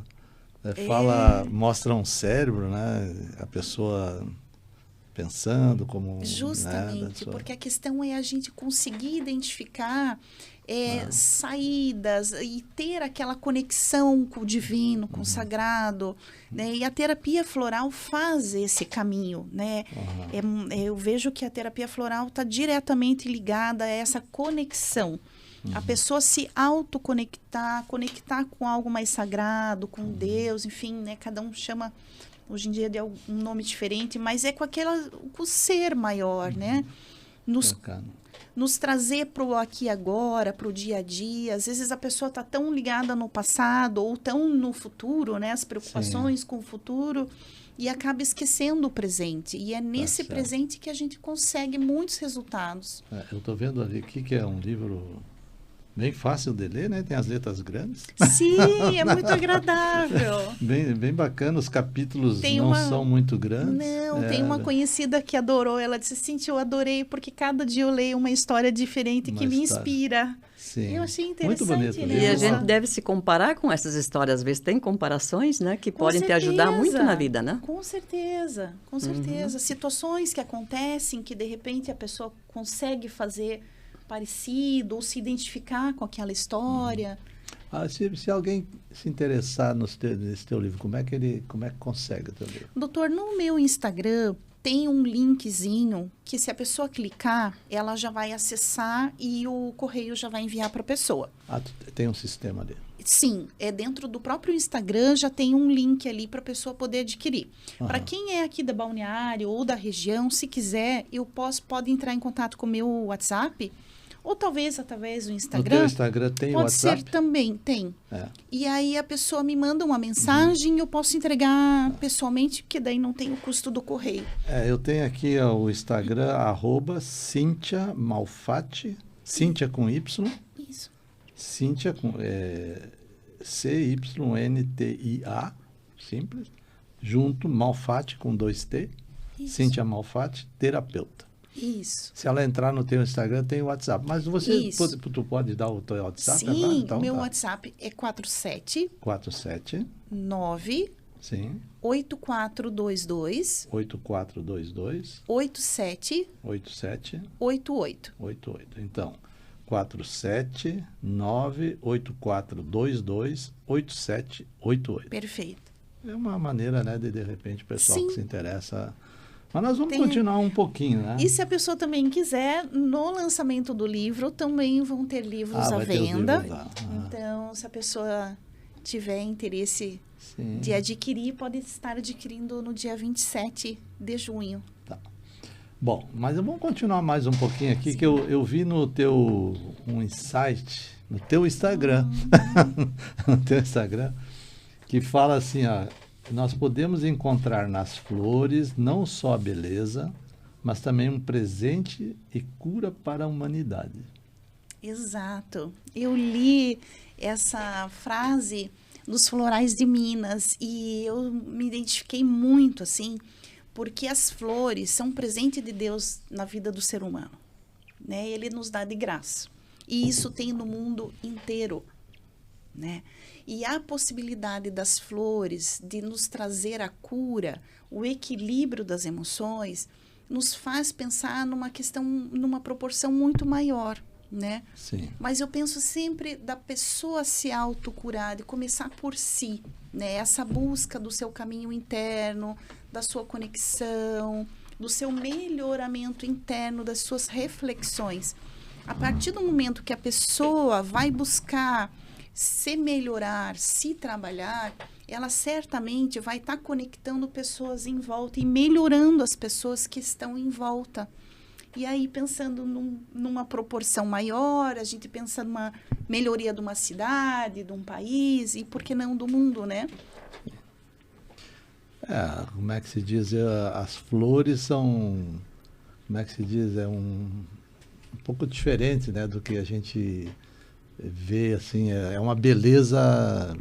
Fala, mostra um cérebro, né? A pessoa pensando como... Justamente, porque a questão é a gente conseguir identificar saídas e ter aquela conexão com o divino, com o sagrado, né? E a terapia floral faz esse caminho, né? Eu vejo que a terapia floral está diretamente ligada a essa conexão. A pessoa se autoconectar, conectar com algo mais sagrado, com Deus, enfim, né? Cada um chama hoje em dia de um nome diferente, mas é com o ser maior, né? Nos trazer para o aqui e agora, para o dia a dia. Às vezes a pessoa está tão ligada no passado ou tão no futuro, né? As preocupações com o futuro, e acaba esquecendo o presente. E é nesse presente que a gente consegue muitos resultados. Eu estou vendo ali aqui que é um livro bem fácil de ler, né? Tem as letras grandes. Sim, é muito agradável. Bem bacana, os capítulos não são muito grandes. Não, tem uma conhecida que adorou, ela disse assim, eu adorei, porque cada dia eu leio uma história diferente que me inspira. Sim. Eu achei interessante. Muito bonito. Né? E a gente deve se comparar com essas histórias, às vezes tem comparações, né? Que podem te ajudar muito na vida, né? Com certeza, com certeza. Situações que acontecem, que de repente a pessoa consegue fazer parecido ou se identificar com aquela história. Se alguém se interessar nesse teu livro, como é que consegue o teu livro? Doutor, no meu Instagram tem um linkzinho que se a pessoa clicar, ela já vai acessar e o correio já vai enviar para a pessoa. Tem um sistema ali? Sim, dentro do próprio Instagram já tem um link ali para a pessoa poder adquirir. Para quem é aqui da Balneário ou da região, se quiser, pode entrar em contato com o meu WhatsApp, ou talvez através do Instagram. No teu Instagram tem o WhatsApp? Pode ser também, tem. E aí a pessoa me manda uma mensagem e eu posso entregar pessoalmente, porque daí não tem o custo do correio. Eu tenho aqui o Instagram, @Cíntia Malfatti, Cíntia com Y. Isso. Cíntia com CYNTIA, simples, junto, Malfatti com 2T, Isso. Cíntia Malfatti, terapeuta. Isso. Se ela entrar no teu Instagram, tem o WhatsApp. Mas tu pode dar o teu WhatsApp? Sim, então, meu WhatsApp é 47 9 sim. 8422 87 88. Então, 479-8422-8788. Perfeito. É uma maneira, né, de repente, o pessoal Sim. que se interessa... Mas nós vamos continuar um pouquinho, né? E se a pessoa também quiser, no lançamento do livro, também vão ter livros à venda. Então, se a pessoa tiver interesse de adquirir, pode estar adquirindo no dia 27 de junho. Tá. Bom, mas vamos continuar mais um pouquinho aqui, que eu vi no teu insight, no teu Instagram, no teu Instagram, que fala assim, nós podemos encontrar nas flores não só a beleza, mas também um presente e cura para a humanidade. Exato. Eu li essa frase nos Florais de Minas e eu me identifiquei muito, assim, porque as flores são um presente de Deus na vida do ser humano, né? Ele nos dá de graça. E isso tem no mundo inteiro, né? E a possibilidade das flores de nos trazer a cura, o equilíbrio das emoções, nos faz pensar numa questão, numa proporção muito maior, né? Sim. Mas eu penso sempre da pessoa se autocurar, de começar por si, né? Essa busca do seu caminho interno, da sua conexão, do seu melhoramento interno, das suas reflexões. A partir do momento que a pessoa vai buscar se melhorar, se trabalhar, ela certamente vai estar conectando pessoas em volta e melhorando as pessoas que estão em volta. E aí, pensando numa proporção maior, a gente pensa numa melhoria de uma cidade, de um país e, por que não, do mundo, né? Como é que se diz? As flores são, como é que se diz? É um pouco diferente, né, do que a gente vê, assim, é uma beleza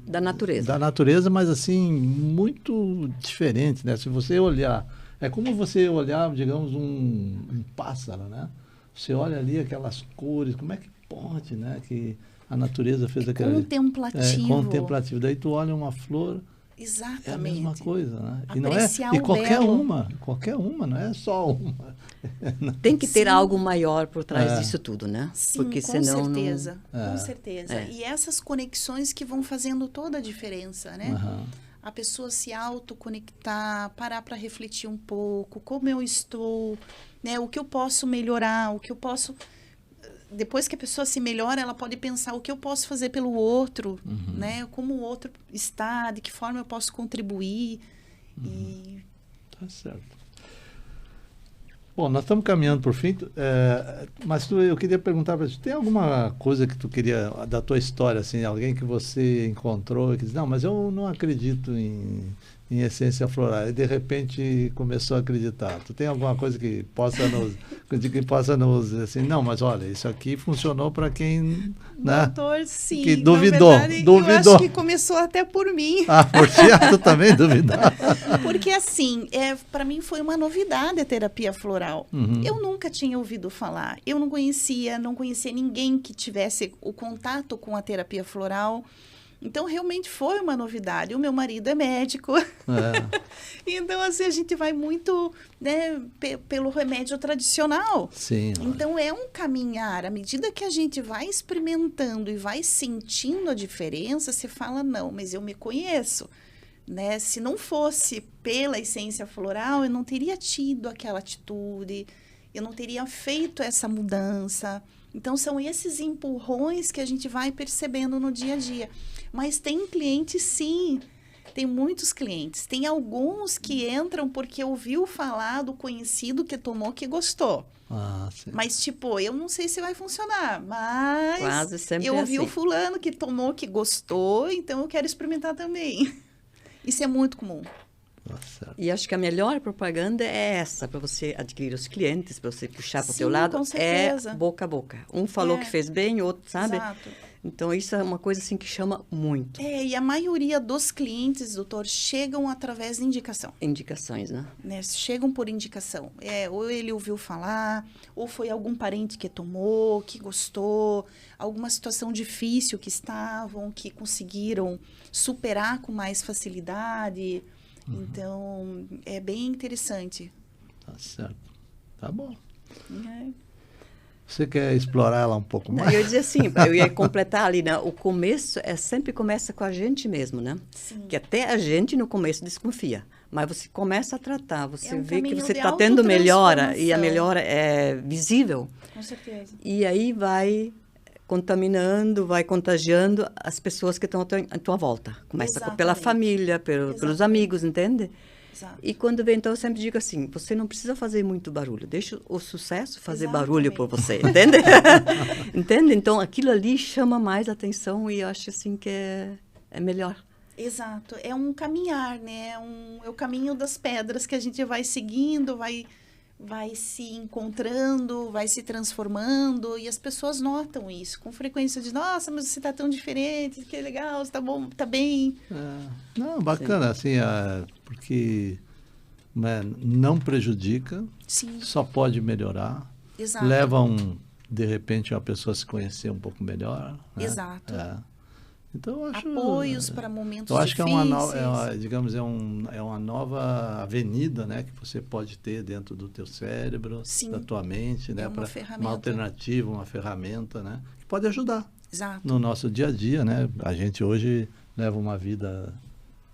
da natureza. Da natureza, mas assim, muito diferente, né? Se você olhar, é como você olhar, digamos, um pássaro, né? Você olha ali aquelas cores, como é que ponte, né? Que a natureza fez aquela... Contemplativo. Contemplativo. Daí tu olha uma flor... Exatamente. É a mesma coisa, né? Apreciar E o qualquer belo. uma, não é só uma. Tem que ter Sim. algo maior por trás disso tudo, né? Sim, porque com senão certeza, não... com certeza. É. E essas conexões que vão fazendo toda a diferença, né? Aham. A pessoa se autoconectar, parar para refletir um pouco, como eu estou, né? O que eu posso melhorar, o que eu posso... Depois que a pessoa se melhora, ela pode pensar o que eu posso fazer pelo outro, né? Como o outro está, de que forma eu posso contribuir. E... Tá certo. Bom, nós estamos caminhando por fim, mas eu queria perguntar para você, tem alguma coisa que tu queria, da tua história, assim, alguém que você encontrou e que diz, não, mas eu não acredito em essência floral, e de repente começou a acreditar. Tu tem alguma coisa que possa nos assim, não, mas olha, isso aqui funcionou para quem, né? Doutor, sim. Que duvidou, Eu acho que começou até por mim. Ah, por ti, tu também duvidou. Porque assim, para mim foi uma novidade a terapia floral. Eu nunca tinha ouvido falar. Eu não conhecia ninguém que tivesse o contato com a terapia floral. Então, realmente foi uma novidade. O meu marido é médico. Então, assim, a gente vai muito, né, pelo remédio tradicional. Sim. Então, é um caminhar. À medida que a gente vai experimentando e vai sentindo a diferença, você fala, não, mas eu me conheço. Né? Se não fosse pela essência floral, eu não teria tido aquela atitude, eu não teria feito essa mudança. Então, são esses empurrões que a gente vai percebendo no dia a dia. Mas tem clientes, sim. Tem muitos clientes. Tem alguns que entram porque ouviu falar do conhecido que tomou que gostou. Ah, sim. Mas, tipo, eu não sei se vai funcionar, mas quase sempre eu é ouvi assim. o fulano que tomou que gostou, então eu quero experimentar também. Isso é muito comum. Nossa. E acho que a melhor propaganda é essa, para você adquirir os clientes, para você puxar para o Sim, teu lado, com certeza. é boca a boca. Um falou que fez bem, outro, sabe? Exato. Então, isso é uma coisa assim que chama muito. E a maioria dos clientes, doutor, chegam através de indicação. Indicações, né? Chegam por indicação. Ou ele ouviu falar, ou foi algum parente que tomou, que gostou, alguma situação difícil que estavam, que conseguiram superar com mais facilidade. Então, é bem interessante. Tá certo. Tá bom. É. Você quer explorar ela um pouco mais? Eu ia dizer assim, eu ia completar ali, né? O começo sempre começa com a gente mesmo, né? Sim. Que até a gente no começo desconfia. Mas você começa a tratar, você vê que caminho você de está tendo melhora e a autotransformação. melhora é visível. Com certeza. E aí vai contaminando, vai contagiando as pessoas que estão à tua volta. Começa pela Exatamente. família, pelos amigos, entende? Exato. E quando vem, então, eu sempre digo assim, você não precisa fazer muito barulho, deixa o sucesso fazer Exatamente. barulho por você, entende? Entende? Então, aquilo ali chama mais atenção e eu acho assim que é melhor. Exato. É um caminhar, né? É o caminho das pedras que a gente vai seguindo, vai se encontrando, vai se transformando e as pessoas notam isso com frequência de, nossa, mas você está tão diferente, que legal, você está bom, está bem. Não, bacana, assim, porque não prejudica, Sim. só pode melhorar, Exato. leva de repente, uma pessoa a se conhecer um pouco melhor. Né? Exato. Então, eu acho... Apoios para momentos eu acho difíceis. Que é uma nova avenida, né, que você pode ter dentro do teu cérebro, Sim. da tua mente, né, uma ferramenta. uma alternativa, uma ferramenta, né, que pode ajudar. Exato. No nosso dia a dia, né? A gente hoje leva uma vida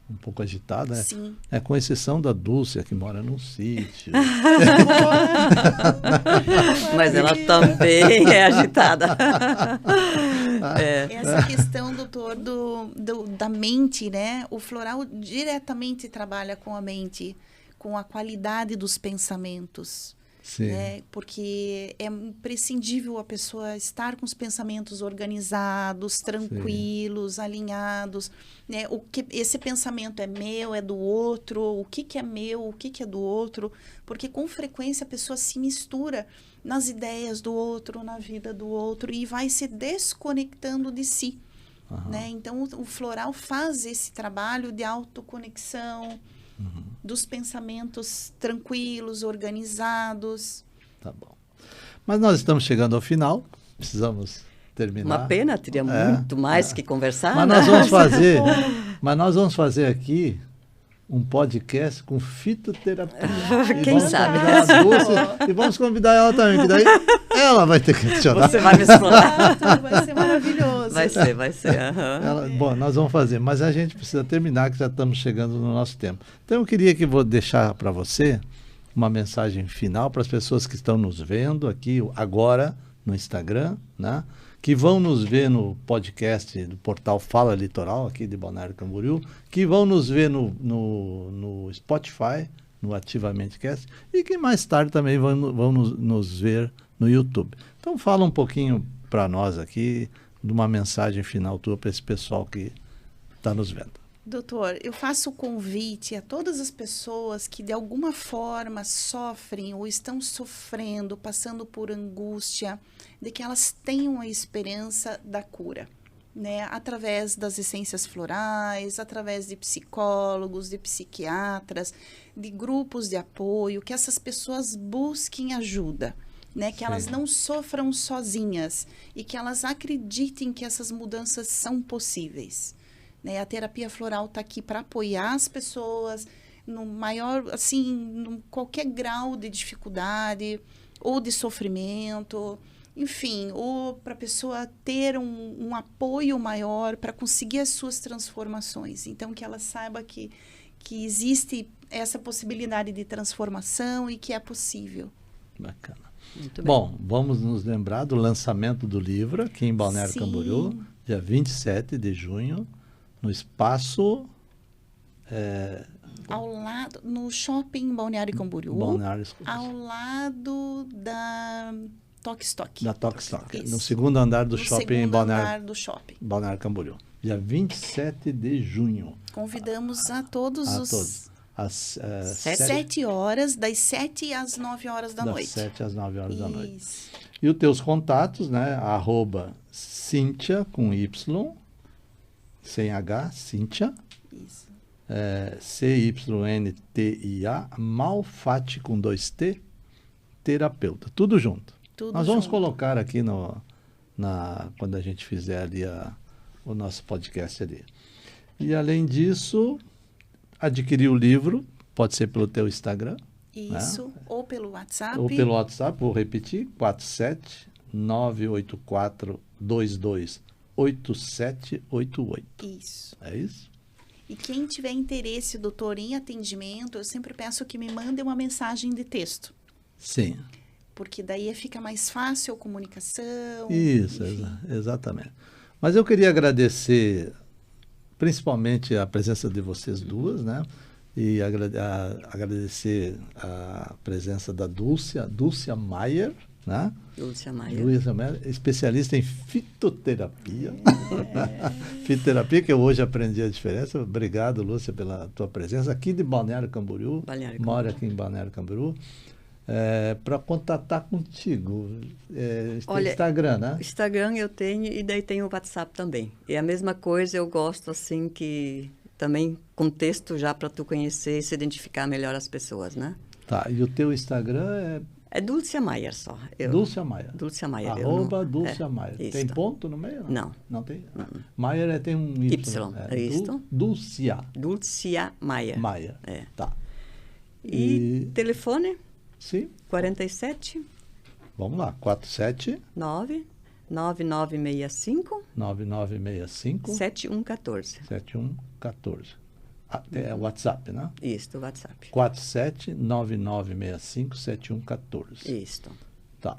um pouco agitada, né? Sim. Com exceção da Dúcia, que mora num sítio. Mas ela também é agitada. Essa questão, doutor, da mente, né? O floral diretamente trabalha com a mente, com a qualidade dos pensamentos. Sim. Né? Porque é imprescindível a pessoa estar com os pensamentos organizados, tranquilos, alinhados. Né? Esse pensamento é meu, é do outro, o que é meu, o que é do outro. Porque com frequência a pessoa se mistura nas ideias do outro, na vida do outro e vai se desconectando de si. Né? Então o floral faz esse trabalho de autoconexão, dos pensamentos tranquilos, organizados. Tá bom. Mas nós estamos chegando ao final, precisamos terminar. Uma pena, teria muito mais que conversar. Mas nós vamos fazer aqui um podcast com fitoterapia. Quem sabe? E vamos convidar ela também, que daí ela vai ter que questionar. Você vai me explorar. Vai ser maravilhoso. Vai ser. Bom, nós vamos fazer, mas a gente precisa terminar, que já estamos chegando no nosso tempo. Então eu queria que vou deixar para você uma mensagem final para as pessoas que estão nos vendo aqui agora no Instagram, né? Que vão nos ver no podcast do portal Fala Litoral, aqui de Balneário Camboriú, que vão nos ver no Spotify, no Ativamente Cast, e que mais tarde também vão nos ver no YouTube. Então fala um pouquinho para nós aqui, de uma mensagem final tua para esse pessoal que está nos vendo. Doutor, eu faço o convite a todas as pessoas que de alguma forma sofrem ou estão sofrendo, passando por angústia, de que elas tenham a esperança da cura, né? Através das essências florais, através de psicólogos, de psiquiatras, de grupos de apoio, que essas pessoas busquem ajuda, né? Que elas não sofram sozinhas e que elas acreditem que essas mudanças são possíveis. Né, a terapia floral está aqui para apoiar as pessoas no maior, assim, qualquer grau de dificuldade ou de sofrimento, enfim, ou para a pessoa ter um apoio maior para conseguir as suas transformações. Então, que ela saiba que existe essa possibilidade de transformação e que é possível. Bacana. Muito bem. Bom, vamos nos lembrar do lançamento do livro aqui em Balneário Camboriú, dia 27 de junho. No espaço... ao lado, no shopping Balneário Camboriú, ao lado da Tokstok. Da Tokstok, no segundo andar do shopping Balneário Camboriú. Dia 27 de junho. Convidamos a todos às 7 horas, das 7 às 9 horas da noite. Das 7 às 9 horas da noite. E os teus contatos, né? @Cynthia, com Y, sem H, Cynthia. Isso. CYNTIA, Malfatti, com 2T, terapeuta. Tudo junto. Nós vamos colocar aqui quando a gente fizer ali o nosso podcast ali. E além disso, adquirir o livro, pode ser pelo teu Instagram. Isso, né? Ou pelo WhatsApp. Vou repetir, 47984228788. Isso. É isso? E quem tiver interesse, doutor, em atendimento, eu sempre peço que me mande uma mensagem de texto. Sim. Porque daí fica mais fácil a comunicação. Isso, exatamente. Mas eu queria agradecer principalmente a presença de vocês duas, né? E agradecer a presença da Dulcia Maier, né? Dulcia Maier, especialista em fitoterapia. Fitoterapia, que eu hoje aprendi a diferença. Obrigado, Lúcia, pela tua presença. Aqui de Balneário Camboriú. Mora aqui em Balneário Camboriú. Para contatar contigo, olha, Instagram, né? Instagram eu tenho e daí tem o WhatsApp também. E a mesma coisa eu gosto assim que também com texto já para tu conhecer e se identificar melhor as pessoas, né? Tá, e o teu Instagram é Dulcia Maier só. Dulcia Maier. Dulcia Maier. Dulcia Maier. Tem ponto no meio? Não. Não tem? Maier tem um Y. Isso. Dulcia Maier. Maier. Tá. E telefone? Sim. 47. Vamos lá. 47. 9965. 7114. 7114. É o WhatsApp, né? Isso, o WhatsApp. 4799657114. Isso. Tá.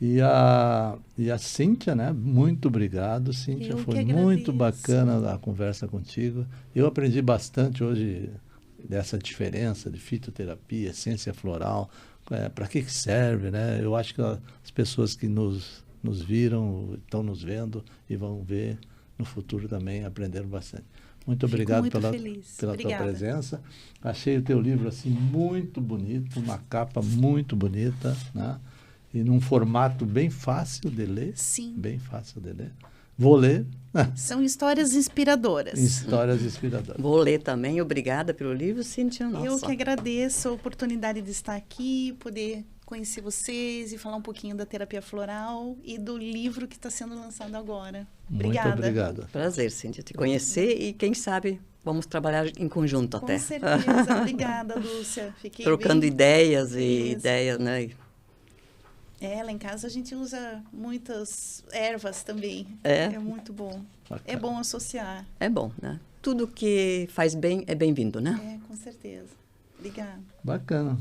E a Cynthia, né? Muito obrigado, Cynthia. Foi muito bacana a conversa contigo. Eu aprendi bastante hoje dessa diferença de fitoterapia, essência floral, para que serve, né? Eu acho que as pessoas que nos viram, estão nos vendo e vão ver no futuro também, aprenderam bastante. Muito obrigado pela tua presença. Achei o teu livro assim muito bonito, uma capa muito bonita, né? E num formato bem fácil de ler. Sim. Bem fácil de ler. Vou ler. São histórias inspiradoras. Histórias inspiradoras. Vou ler também. Obrigada pelo livro, Cynthia. Nossa. Eu que agradeço a oportunidade de estar aqui, poder conhecer vocês e falar um pouquinho da terapia floral e do livro que está sendo lançado agora. Obrigada. Muito obrigado. Prazer, Cíntia, te conhecer e quem sabe vamos trabalhar em conjunto até. Com certeza. Obrigada, Lúcia. Fiquei trocando bem... ideias e Isso. ideias, né? Lá em casa a gente usa muitas ervas também. É muito bom. Bacana. É bom associar. É bom, né? Tudo que faz bem é bem-vindo, né? Com certeza. Obrigada. Bacana.